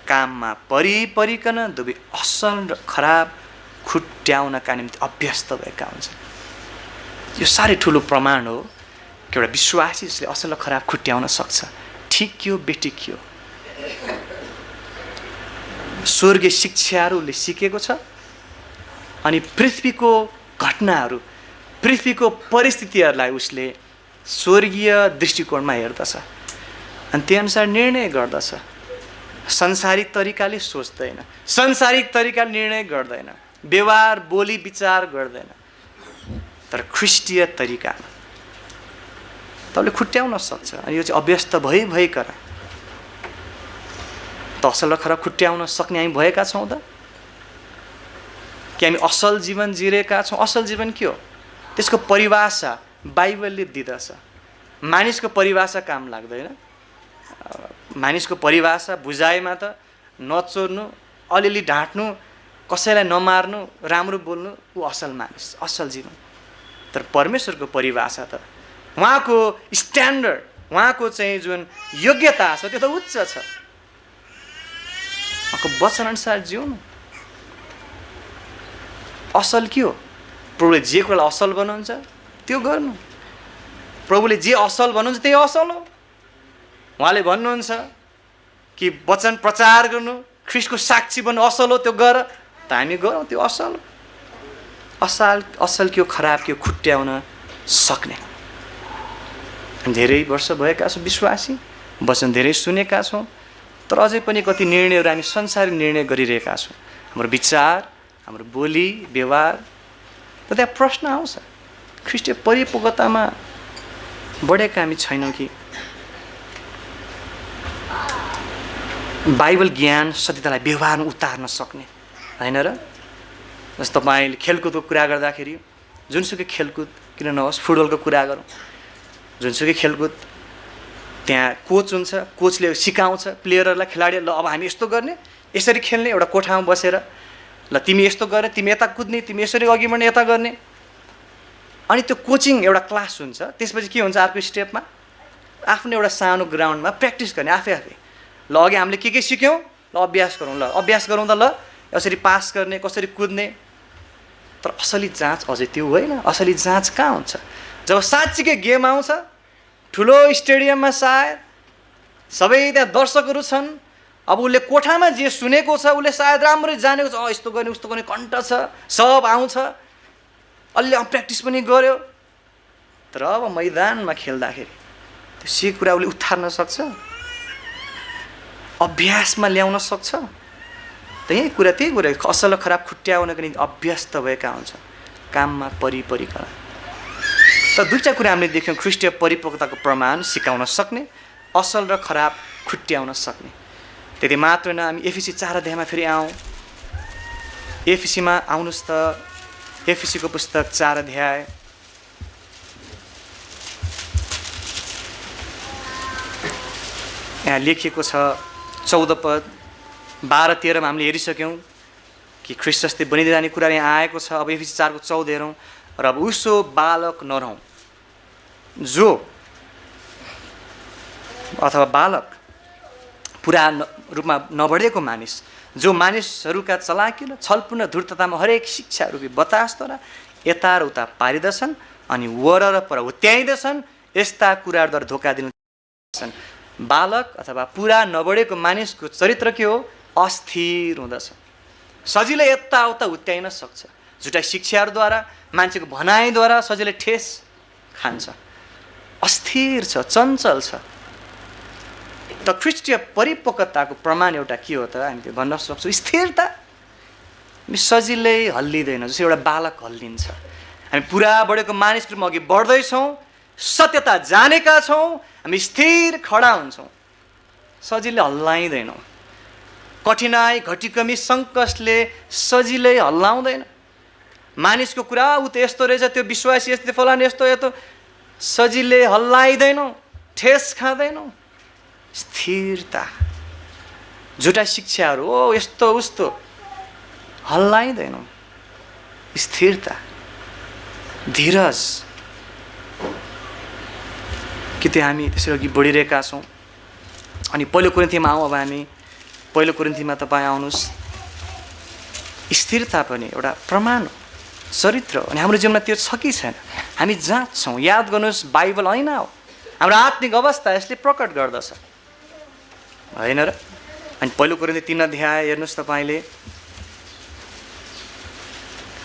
Speaker 1: काममा परिकन दुवै असल र खराब खुट्याउनका निम्ति अभ्यस्त भएका हुन्छन्। यो साह्रै ठुलो प्रमाण हो कि एउटा विश्वासी जसले असल र खराब खुट्याउन सक्छ। ठिक के हो, बेठिक के हो? स्वर्गीय शिक्षाहरूले सिकेको छ, अनि पृथ्वीको घटनाहरू, पृथ्वीको परिस्थितिहरूलाई उसले स्वर्गीय दृष्टिकोणमा हेर्दछ अनि त्यही अनुसार निर्णय गर्दछ। संसारिक तरिकाले सोच्दैन, संसारिक तरिकाले निर्णय गर्दैन, व्यवहार बोली विचार गर्दैन। तर ख्रिस्टीय तरिकामा तपाईँले खुट्याउन सक्छ। अनि यो चाहिँ अभ्यस्त भइकन त असल र खराब खुट्याउन सक्ने हामी भएका छौँ त? कि हामी असल जीवन जिरेका छौँ? असल जीवन के हो? त्यसको परिभाषा बाइबलले दिँदछ। मानिसको परिभाषा काम लाग्दैन। मानिसको परिभाषा बुझाइमा त नचोर्नु, अलिअलि ढाँट्नु, कसैलाई नमार्नु, राम्रो बोल्नु, ऊ असल मानिस, असल जीवन। तर परमेश्वरको परिभाषा त, उहाँको स्ट्यान्डर्ड, उहाँको चाहिँ जुन योग्यता छ त्यो त उच्च छ। उहाँको वचनअनुसार जिउनु असल के हो? प्रभुले जे कुरालाई असल बनाउँछ त्यो गर्नु। प्रभुले जे असल बनाउँछ त्यही असल हो। उहाँले भन्नुहुन्छ कि वचन प्रचार गर्नु, ख्रिस्टको साक्षी बन्नु असल हो, त्यो गर। त हामी गरौँ, त्यो असल हो। असल के हो, खराब के हो, खुट्याउन सक्ने। धेरै वर्ष भएका छौँ विश्वासी, वचन धेरै सुनेका छौँ, तर अझै पनि कति निर्णयहरू हामी संसारिक निर्णय गरिरहेका छौँ। हाम्रो विचार, हाम्रो बोली व्यवहार, त त्यहाँ प्रश्न आउँछ, ख्रिस्टीय परिपक्वतामा बढेका हामी छैनौँ कि? बाइबल ज्ञान सत्यतालाई व्यवहारमा उतार्न सक्ने होइन र? जस्तो तपाईँले खेलकुदको कुरा गर्दाखेरि, जुनसुकै खेलकुद किन नहोस्, फुटबलको कुरा गरौँ, जुनसुकै खेलकुद, त्यहाँ कोच हुन्छ, कोचले सिकाउँछ प्लेयरहरूलाई, खेलाडीहरू, ल अब हामी यस्तो गर्ने, यसरी खेल्ने, एउटा कोठामा बसेर, ल तिमी यस्तो गर्ने, तिमी यता कुद्ने, तिमी यसरी अघि बढ्ने, यता गर्ने। अनि त्यो कोचिङ एउटा क्लास हुन्छ। त्यसपछि के हुन्छ? अर्को स्टेपमा आफ्नो एउटा सानो ग्राउन्डमा प्र्याक्टिस गर्ने आफै। ल अघि हामीले के सिक्यौँ, ल अभ्यास गरौँ, ल अभ्यास गरौँ त, ल यसरी पास गर्ने, कसरी कुद्ने। तर असली जाँच अझै त्यो होइन। असली जाँच कहाँ हुन्छ? जब साँच्चीकै गेम आउँछ, ठुलो स्टेडियममा सायद सबै त्यहाँ दर्शकहरू छन्, अब उसले कोठामा जे सुनेको छ, उसले सायद राम्ररी जानेको छ, यस्तो गर्ने उस्तो गर्ने, कन्ट छ, सब आउँछ, अलि प्र्याक्टिस पनि गर्यो। तर अब मैदानमा खेल्दाखेरि त्यो सिकेको कुरा उसले उतार्न सक्छ, अभ्यासमा ल्याउन सक्छ। त्यही कुरा असल र खराब खुट्याउनको निम्ति अभ्यस्त भएका हुन्छ, काममा परिकन। त दुईवटा कुरा हामीले देख्यौँ, ख्रिस्टीय परिपक्वताको प्रमाण सिकाउन सक्ने, असल र खराब खुट्याउन सक्ने। त्यति मात्र न, हामी एफिसी 4 अध्यायमा फेरि आउँ। एफिसीमा आउनुहोस् त, एफिसीको पुस्तक 4 अध्याय। यहाँ लेखिएको छ 14 पद, 12-13मा हामीले हेरिसक्यौँ कि ख्रिस्ट जस्तै बनिँदै जाने कुरा यहाँ आएको छ। अब एफिसी 4 को 14 हेरौँ। र अब उसो बालक नरहौँ, जो अथवा बालक पुरा रूपमा नबढेको मानिस, जो मानिसहरूका चलाकी र छलपूर्ण धूर्ततामा हरेक शिक्षारूपी बतासद्वारा यता र उता पारिदछन् अनि वर र पर हुत्याइदछन्, यस्ता कुराहरूद्वारा धोका दिन्छन्। बालक अथवा पुरा नबढेको मानिसको चरित्र के हो? अस्थिर हुँदछ, सजिलै यताउता हुत्याइन सक्छ, झुटा शिक्षाहरूद्वारा, मान्छेको भनाइद्वारा सजिलै ठेस खान्छ, अस्थिर छ, चञ्चल छ। त ख्रिस्टीय परिपक्वताको प्रमाण एउटा के हो त? हामी त्यो भन्न सक्छौँ स्थिरता। हामी सजिलै हल्लिँदैन, जस्तो एउटा बालक हल्लिन्छ। हामी पुरा बढेको मानिसको रूपमा अघि बढ्दैछौँ, सत्यता जानेका छौँ, हामी स्थिर खडा हुन्छौँ, सजिलै हल्लाइँदैनौँ। कठिनाइ घटिकमी सङ्कटले सजिलै हल्लाउँदैन। मानिसको कुरा ऊ त यस्तो रहेछ, त्यो विश्वासी यस्तो, फलाने यस्तो यस्तो, सजिलै हल्लाइँदैनौँ, ठेस खाँदैनौँ। स्थिरता। झुटा शिक्षाहरू हो यस्तो उस्तो, हल्लाइँदैनौँ। स्थिरता, धीरज। कि त्यो हामी त्यसरी अघि बढिरहेका छौँ। अनि पहिलो कोरिन्थीमा आउँ। अब हामी पहिलो कोरिन्थीमा तपाईँ आउनुहोस्। स्थिरता पनि एउटा प्रमाण हो, चरित्र हो। अनि हाम्रो जीवनमा त्यो छ कि छैन हामी जाँच्छौँ। याद गर्नुहोस्, बाइबल ऐना हो, हाम्रो आत्मिक अवस्था यसले प्रकट गर्दछ, होइन र? अनि पहिलो कोरिन्थी 3 अध्याय हेर्नुहोस् तपाईँले,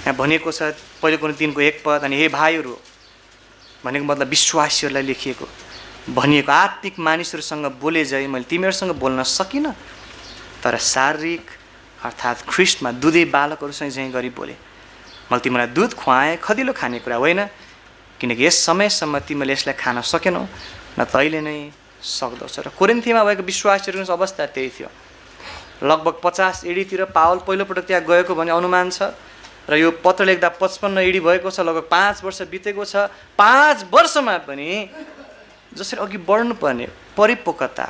Speaker 1: यहाँ भनेको छ पहिलो कोरिन्थी 3 को 1 पद। अनि हे भाइहरू भनेको मतलब विश्वासीहरूलाई लेखिएको भनिएको, आत्मिक मानिसहरूसँग बोले झै मैले तिमीहरूसँग बोल्न सकिनँ, तर शारीरिक अर्थात् ख्रिस्टमा दुधे बालकहरूसँग झैँ गरी बोले। मैले तिमीलाई दुध खुवाएँ, खदिलो खानेकुरा होइन, किनकि यस समयसम्म तिमीले यसलाई खान सकेनौ, न त अहिले नै सक्दछ। र कोरिन्थीमा भएको विश्वासीहरूको अवस्था त्यही थियो। लगभग 50 एडीतिर पावल पहिलोपटक त्यहाँ गएको भन्ने अनुमान छ। र यो पत्र लेख्दा 55 एडी भएको छ, लगभग 5 वर्ष बितेको छ। 5 वर्षमा पनि जसरी अघि बढ्नुपर्ने परिपक्वता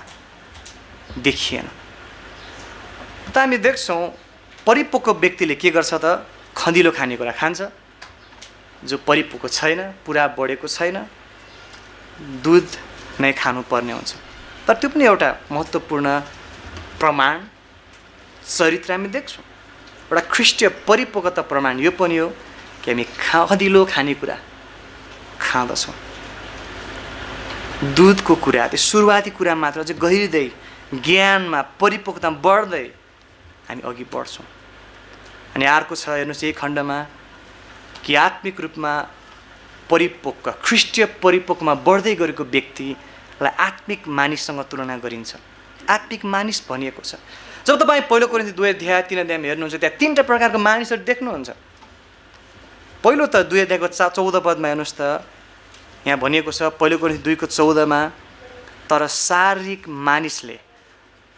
Speaker 1: देखिएन। त हामी देख्छौँ परिपक्व व्यक्तिले के गर्छ त? खदिलो खानेकुरा खान्छ। जो परिपक्व छैन, पुरा बढेको छैन, दुध नै खानुपर्ने हुन्छ। तर त्यो पनि एउटा महत्त्वपूर्ण प्रमाण, चरित्र हामी देख्छौँ। एउटा ख्रिस्टीय परिपक्वता प्रमाण यो पनि हो कि हामी खदिलो खानेकुरा खाँदछौँ। दुधको कुरा, त्यो सुरुवाती कुरा मात्र, अझै गहिर्दै ज्ञानमा परिपक्वतामा बढ्दै हामी अघि बढ्छौँ। अनि अर्को छ हेर्नुहोस् यही खण्डमा कि आत्मिक रूपमा परिपक्व, ख्रिस्टीय परिपक्वमा बढ्दै गरेको व्यक्तिलाई आत्मिक मानिससँग तुलना गरिन्छ। आत्मिक मानिस भनिएको छ। जब तपाईँ पहिलो कोरिन्थी 2 अध्याय 3 अध्यायमा हेर्नुहुन्छ, त्यहाँ 3टा प्रकारको मानिसहरू देख्नुहुन्छ। पहिलो त 2 अध्यायको 14 पदमा हेर्नुहोस् त, यहाँ भनिएको छ पहिलो कोरिन्थी 2 को 14मा, तर शारीरिक मानिसले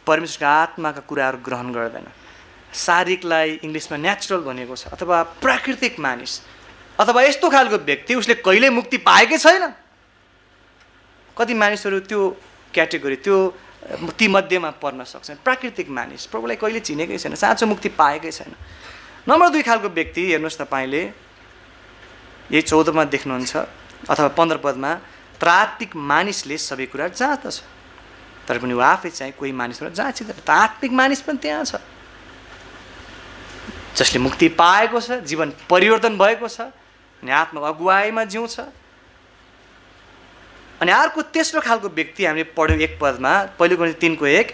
Speaker 1: परमेश्वरको आत्माका कुराहरू ग्रहण गर्दैन। शारीरिकलाई इङ्ग्लिसमा नेचुरल भनेको छ, अथवा प्राकृतिक मानिस, अथवा यस्तो खालको व्यक्ति उसले कहिल्यै मुक्ति पाएकै छैन। कति मानिसहरू त्यो क्याटेगोरी, त्यो ती मध्येमा पर्न सक्छन्। प्राकृतिक मानिस, प्रभुलाई कहिले चिनेकै छैन, साँचो मुक्ति पाएकै छैन। नम्बर 2 खालको व्यक्ति हेर्नुहोस् तपाईँले, यही 14मा देख्नुहुन्छ, अथवा 15 पदमा, तर आत्मिक मानिसले सबै कुरा जाँच्दछ, तर पनि ऊ आफै चाहिँ कोही मानिसबाट जाँचिँदैन। त आत्मिक मानिस पनि त्यहाँ छ, जसले मुक्ति पाएको छ, जीवन परिवर्तन भएको छ, अनि आत्माको अगुवाईमा जिउँछ। अनि अर्को तेस्रो खालको व्यक्ति हामीले पढ्यौँ 1 पदमा, पहिलो कोरिन्थी 3 को 1।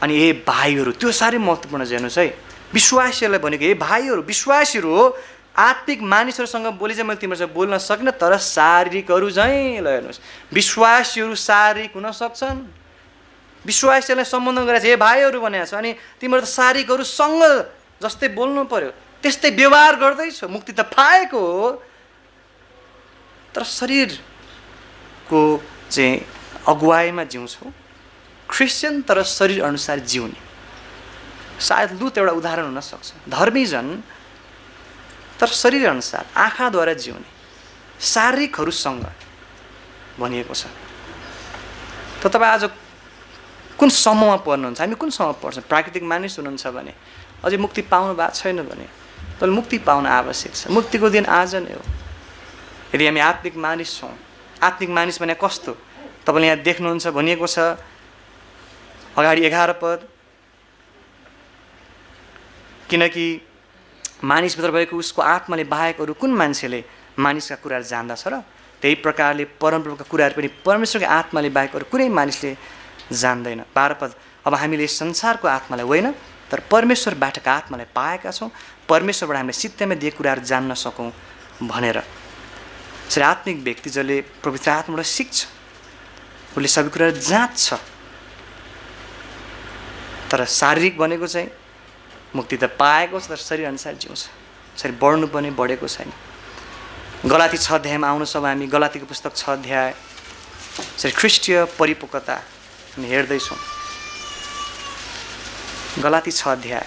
Speaker 1: अनि हे भाइहरू, त्यो साह्रै महत्त्वपूर्ण छ। हेर्नुहोस् है, विश्वासीहरूलाई भनेको हे भाइहरू, विश्वासीहरू हो, आत्मिक मानिसहरूसँग बोले चाहिँ मैले तिमीहरूसँग बोल्न सकिनँ, तर शारीरिकहरू झैँ। ल हेर्नुहोस्, विश्वासीहरू शारीरिक हुन सक्छन्। विश्वासीहरूलाई सम्बोधन गरेर हे भाइहरू भनेको छ, अनि तिमीहरू त शारीरिकहरूसँग जस्तै बोल्नु पर्यो, त्यस्तै व्यवहार गर्दैछौ। मुक्ति त पाएको हो, तर शरीरको चाहिँ अगुवाईमा जिउँछौ। क्रिस्चियन तर शरीर अनुसार जिउने। सायद लुत एउटा उदाहरण हुन सक्छ। धर्मीजन तर शरीर अनुसार, आँखाद्वारा जिउने, शारीरिकहरूसँग भनिएको छ। त तपाईँ आज कुन समूहमा पर्नुहुन्छ? हामी कुन समूहमा पर्छौँ? प्राकृतिक मानिस हुनुहुन्छ भने, अझै मुक्ति पाउनु भएको छैन भने, तपाईँले मुक्ति पाउन आवश्यक छ। मुक्तिको दिन आज नै हो। यदि हामी आत्मिक मानिस छौँ, आत्मिक मानिस भने कस्तो तपाईँले यहाँ देख्नुहुन्छ भनिएको छ अगाडि 11 पद, किनकि मानिसभित्र भएको उसको आत्माले बाहेक अरू कुन मान्छेले मानिसका कुराहरू जान्दछ र? त्यही प्रकारले परमप्रभुका कुराहरू पनि परमेश्वरको आत्माले बाहेक अरू कुनै मानिसले जान्दैन। 12 पद, अब हामीले संसारको आत्मालाई होइन तर परमेश्वरबाटका आत्मालाई पाएका छौँ। परमेश्वरबाट हामीले सित्तैमा दिएको कुराहरू जान्न सकौँ भनेर। यसरी आत्मिक व्यक्ति जसले पवित्र आत्माबाट सिक्छ, उसले सबै कुराहरू जाँच्छ, तर शारीरिक भनेको चाहिँ मुक्ति त पाएको छ तर शरीर अनुसार जिउँछ, यसरी बढ्नुपर्ने बढेको छैन। गलाती 6 अध्यायमा आउनु सब हामी गलातीको पुस्तक 6 अध्याय यसरी ख्रिस्टीय परिपक्वता हामी हेर्दैछौँ। गलाती 6 अध्याय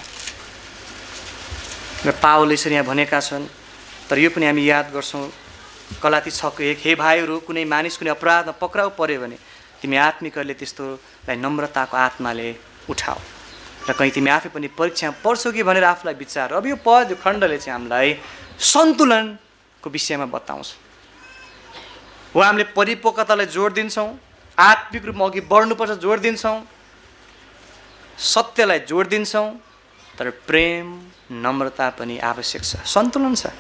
Speaker 1: र पावलले यसरी यहाँ भनेका छन्, तर यो पनि हामी याद गर्छौँ। गलाती 6:1 हे भाइहरू, कुनै मानिस कुनै अपराधमा पक्राउ पर्यो भने तिमी आत्मिकहरूले त्यस्तोलाई नम्रताको आत्माले उठाऊ र कहीँ तिमी आफै पनि परीक्षामा पर्छौ कि भनेर आफूलाई विचार। अब यो पद, यो खण्डले चाहिँ हामीलाई सन्तुलनको विषयमा बताउँछ। हो, हामीले परिपक्वतालाई जोड दिन्छौँ, आत्मिक रूपमा अघि बढ्नुपर्छ जोड दिन्छौँ, सत्यलाई जोड दिन्छौँ, तर प्रेम नम्रता पनि आवश्यक छ, सन्तुलन छ।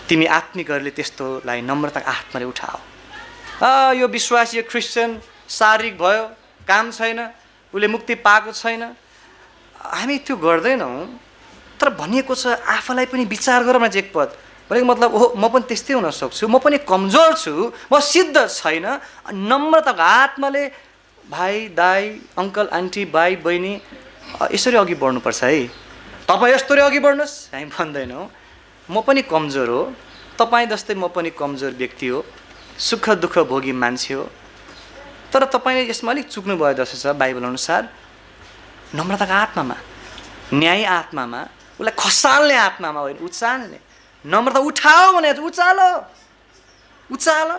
Speaker 1: तिमी आत्मिकहरूले त्यस्तोलाई नम्रताको आत्माले उठाओ। यो विश्वासी यो क्रिस्चियन शारीरिक भयो, काम छैन, उसले मुक्ति पाएको छैन, हामी त्यो गर्दैनौँ। तर भनिएको छ आफूलाई पनि विचार गर भने एक पद भनेको मतलब हो म पनि त्यस्तै हुन सक्छु, म पनि कमजोर छु, म सिद्ध छैन। नम्रताको आत्माले भाइ दाई अङ्कल आन्टी भाइ बहिनी यसरी अघि बढ्नुपर्छ है। तपाईँ यस्तरी अघि बढ्नुहोस् हामी भन्दैनौँ। म पनि कमजोर हो, तपाईँ जस्तै म पनि कमजोर व्यक्ति हो, सुख दुःख भोगी मान्छे हो। तर तपाईँले यसमा अलिक चुक्नु भयो जस्तो छ बाइबल अनुसार। नम्रताको आत्मामा, न्याय आत्मामा, उसलाई खसाल्ने आत्मामा होइन, उचाल्ने। नम्रता उठाओ भने उचालो उचाल।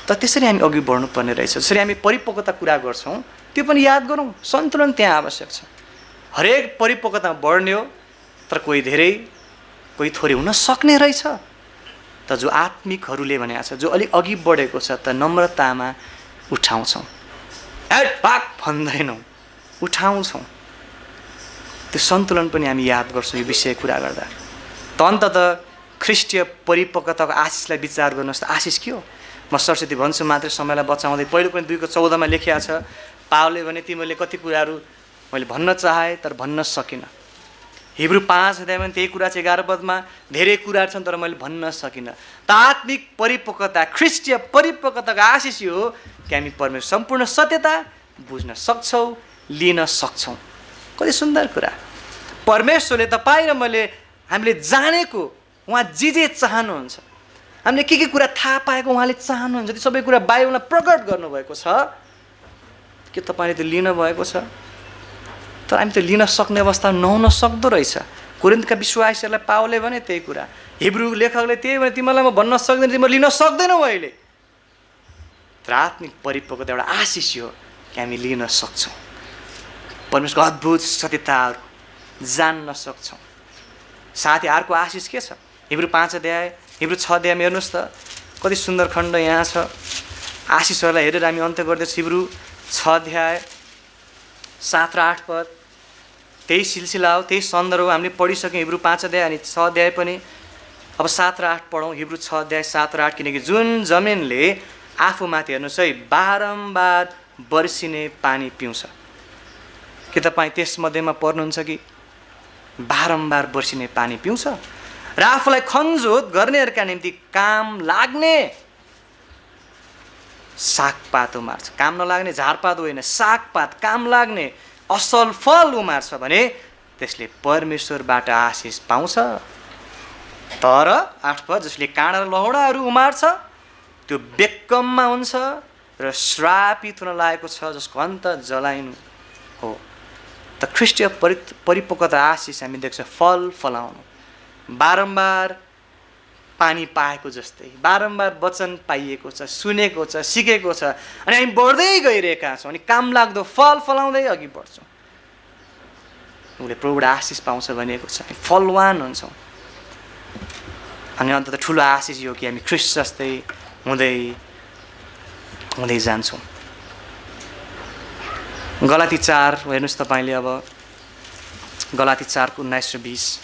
Speaker 1: त त्यसरी हामी अघि बढ्नुपर्ने रहेछ। जसरी हामी परिपक्वता कुरा गर्छौँ त्यो पनि याद गरौँ, सन्तुलन त्यहाँ आवश्यक छ। हरेक परिपक्वतामा बढ्ने हो, तर कोही धेरै कोही थोरै हुन सक्ने रहेछ। त जो आत्मिकहरूले भनेको छ, जो अलिक अघि बढेको छ, त नम्रतामा उठाउँछौँ, भाग भन्दैनौँ, उठाउँछौँ। त्यो सन्तुलन पनि हामी याद गर्छौँ यो विषय कुरा गर्दा। त अन्ततः ख्रिस्टीय परिपक्वताको आशिषलाई विचार गर्नुहोस्। त आशिष के हो? म सरस्वती भन्छु मात्रै समयलाई बचाउँदै। पहिलो पनि 2:14 लेखिएको छ, पावलले भने तिमीले कति कुराहरू मैले भन्न चाहे तर भन्न सकिनँ। हिब्रू 5 अध्यायमा त्यही कुरा चाहिँ 11 पदमा धेरै कुराहरू छन् तर मैले भन्न सकिनँ। त आत्मिक परिपक्वता, ख्रिस्टीय परिपक्वताको आशिष यो हो कि हामी परमेश्वर सम्पूर्ण सत्यता बुझ्न सक्छौँ, लिन सक्छौँ। कति सुन्दर कुरा। परमेश्वरले तपाईँ र मैले हामीले जानेको उहाँ जे चाहनुहुन्छ, हामीले के कुरा थाहा पाएको उहाँले चाहनुहुन्छ, त्यो सबै कुरा बाइबलमा प्रकट गर्नुभएको छ। के तपाईँले त्यो लिन भएको छ? तर हामी त्यो लिन सक्ने अवस्था नहुन सक्दो रहेछ। कोरिन्थका विश्वासीहरूलाई पावलले भने त्यही कुरा, हिब्रू लेखकले त्यही भने तिमीलाई म भन्न सक्दैन, तिमीले लिन सक्दैनौ अहिले। तर आत्मिक परिपक्वता एउटा आशिष हो कि हामी लिन सक्छौँ, परमेश्वरको अद्भुत सत्यताहरू जान्न सक्छौँ। साथै अर्को आशिष के छ? हिब्रू 5 अध्याय, हिब्रू 6 अध्यायमा हेर्नुहोस् त, कति सुन्दर खण्ड यहाँ छ। आशिषहरूलाई हेरेर हामी अन्त्य गर्दैछौँ। हिब्रू 6 अध्याय 7 र 8 पद, त्यही सिलसिला हो, त्यही सन्दर्भ हो। हामीले पढिसक्यौँ हिब्रू 5 अध्याय अनि 6 अध्याय पनि। अब 7 र 8 पढौँ। हिब्रू 6 अध्याय 7 र 8। किनकि जुन जमिनले आफूमाथि हेर्नुहोस् है बारम्बार बर्सिने पानी पिउँछ। के तपाईँ त्यसमध्येमा पर्नुहुन्छ कि बारम्बार बर्सिने पानी पिउँछ र आफूलाई खनजोत गर्नेहरूका निम्ति काम लाग्ने सागपात उमार्छ? काम नलाग्ने झारपात होइन, सागपात काम लाग्ने असल फल उमार्छ भने त्यसले परमेश्वरबाट आशिष पाउँछ। तर 8 पद, जसले काँडा र लौडाहरू उमार्छ त्यो बेकममा हुन्छ र श्रापित हुन लागेको छ, जसको अन्त जलाइनु हो। त ख्रिस्टीय परिपक्वता आशिष हामी देख्छौँ फल फलाउनु, बारम्बार पानी पाएको जस्तै, बारम्बार वचन पाइएको छ, सुनेको छ, सिकेको छ, अनि हामी बढ्दै गइरहेका छौँ, अनि काम लाग्दो फल फलाउँदै अघि बढ्छौँ। उसले प्रभुबाट आशिष पाउँछ भनेको छ, हामी फलवान हुन्छौँ। अनि अन्त ठुलो आशिष यो कि हामी ख्रिस्ट जस्तै हुँदै हुँदै जान्छौँ। गलाती 4 हेर्नुहोस् तपाईँले, अब गलाती 4 को 19 र 20।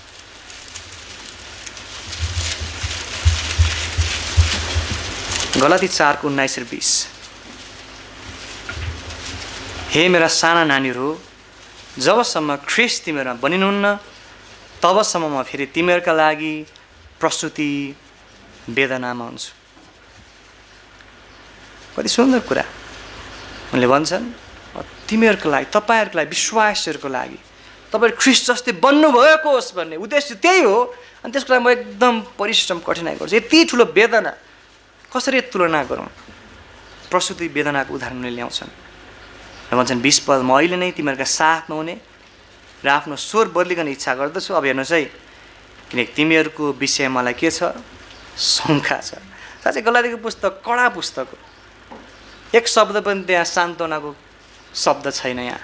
Speaker 1: गलाती 4 को 19 र 20। हे मेरा साना नानीहरू, जबसम्म ख्रिस्ट तिमीहरूमा बनिनुहुन्न तबसम्म म फेरि तिमीहरूका लागि प्रस्तुति वेदनामा हुन्छु। कति सुन्दर कुरा। उनले भन्छन् तिमीहरूको लागि, तपाईँहरूको लागि, विश्वासीहरूको लागि तपाईँहरू ख्रिस्ट जस्तै बन्नुभएको होस् भन्ने उद्देश्य त्यही हो। अनि त्यसको लागि म एकदम परिश्रम कठिनाइ गर्छु। यति ठुलो वेदना कसरी तुलना गरौँ? प्रस्तुति वेदनाको उदाहरण उनले ल्याउँछन् र भन्छन् 20 पद, म अहिले नै तिमीहरूका साथमा हुने र आफ्नो स्वर बदलिकन इच्छा गर्दछु। अब हेर्नुहोस् है, किनकि तिमीहरूको विषय मलाई के छ? शङ्का छ। साँच्चै गलातीको पुस्तक कडा पुस्तक हो। एक शब्द पनि त्यहाँ सान्त्वनाको शब्द छैन। यहाँ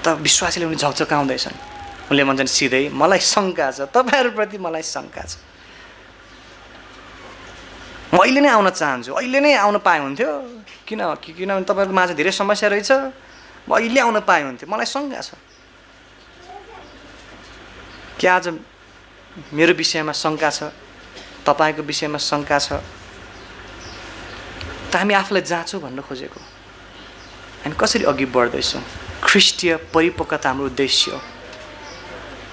Speaker 1: त विश्वासीले उनी झकझकाउँदैछन्। उनले भन्छन् सिधै मलाई शङ्का छ, तपाईँहरूप्रति मलाई शङ्का छ। म अहिले नै आउन चाहन्छु, अहिले नै आउन पाए हुन्थ्यो। किनभने तपाईँहरूको माझ धेरै समस्या रहेछ। म अहिले आउन पाए हुन्थ्यो, मलाई शङ्का छ। के आज मेरो विषयमा शङ्का छ? तपाईँको विषयमा शङ्का छ? त हामी आफूलाई जाँचौँ भन्न खोजेको। हामी कसरी अघि बढ्दैछौँ? ख्रिस्टीय परिपक्वता हाम्रो उद्देश्य हो।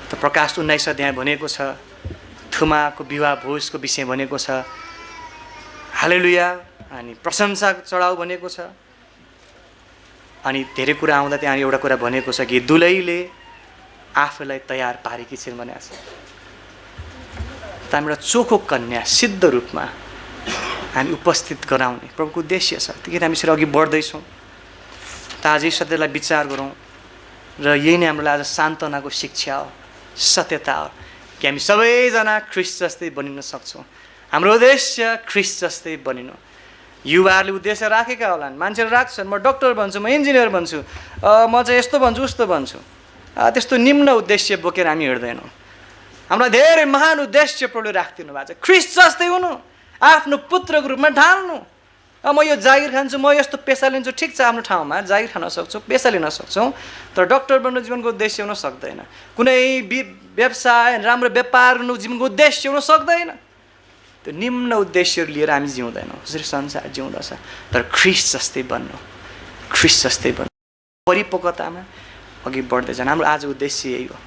Speaker 1: त प्रकाश 19 अध्याय भनेको छ, थुमाको विवाह भोजको विषय भनेको छ, हालेलुया, अनि प्रशंसा चढाउ भनेको छ। अनि धेरै कुरा आउँदा त्यहाँ एउटा कुरा भनेको छ कि दुलैले आफूलाई तयार पारेकी छिन् भनेको छ। त हामीलाई चोखो कन्या सिद्ध रूपमा हामी उपस्थित गराउने प्रभुको उद्देश्य छ। त्यही हामी यसरी अघि बढ्दैछौँ। त आज यी सत्यलाई विचार गरौँ र यही नै हाम्रो आज सान्त्वनाको शिक्षा हो, सत्यता हो कि हामी सबैजना ख्रिस्ट जस्तै बनिन सक्छौँ। हाम्रो उद्देश्य ख्रिस्ट जस्तै बनिनु। युवाहरूले उद्देश्य राखेका होलान्, मान्छेहरू राख्छन्, म डक्टर भन्छु, म इन्जिनियर भन्छु, म चाहिँ यस्तो भन्छु उस्तो भन्छु। त्यस्तो निम्न उद्देश्य बोकेर हामी हिँड्दैनौँ। हामीलाई धेरै महान उद्देश्य प्रभुले राखिदिनु भएको छ। ख्रिस्ट जस्तै हुनु, आफ्नो पुत्रको रूपमा ढाल्नु। म यो जागिर खान्छु, म यस्तो पेसा लिन्छु, ठिक छ, आफ्नो ठाउँमा जागिर खान सक्छौँ, पेसा लिन सक्छौँ, तर डक्टर बन्नु जीवनको उद्देश्य हुन सक्दैन। कुनै व्यवसाय, राम्रो व्यापार गर्नु जीवनको उद्देश्य हुन सक्दैन। त्यो निम्न उद्देश्यहरू लिएर हामी जिउँदैनौँ, जसरी संसार जिउँदछ। तर ख्रिस्ट जस्तै बन्नु, ख्रिस्ट जस्तै बन्नु, परिपक्वतामा अघि बढ्दै जानु। हाम्रो आज उद्देश्य यही हो।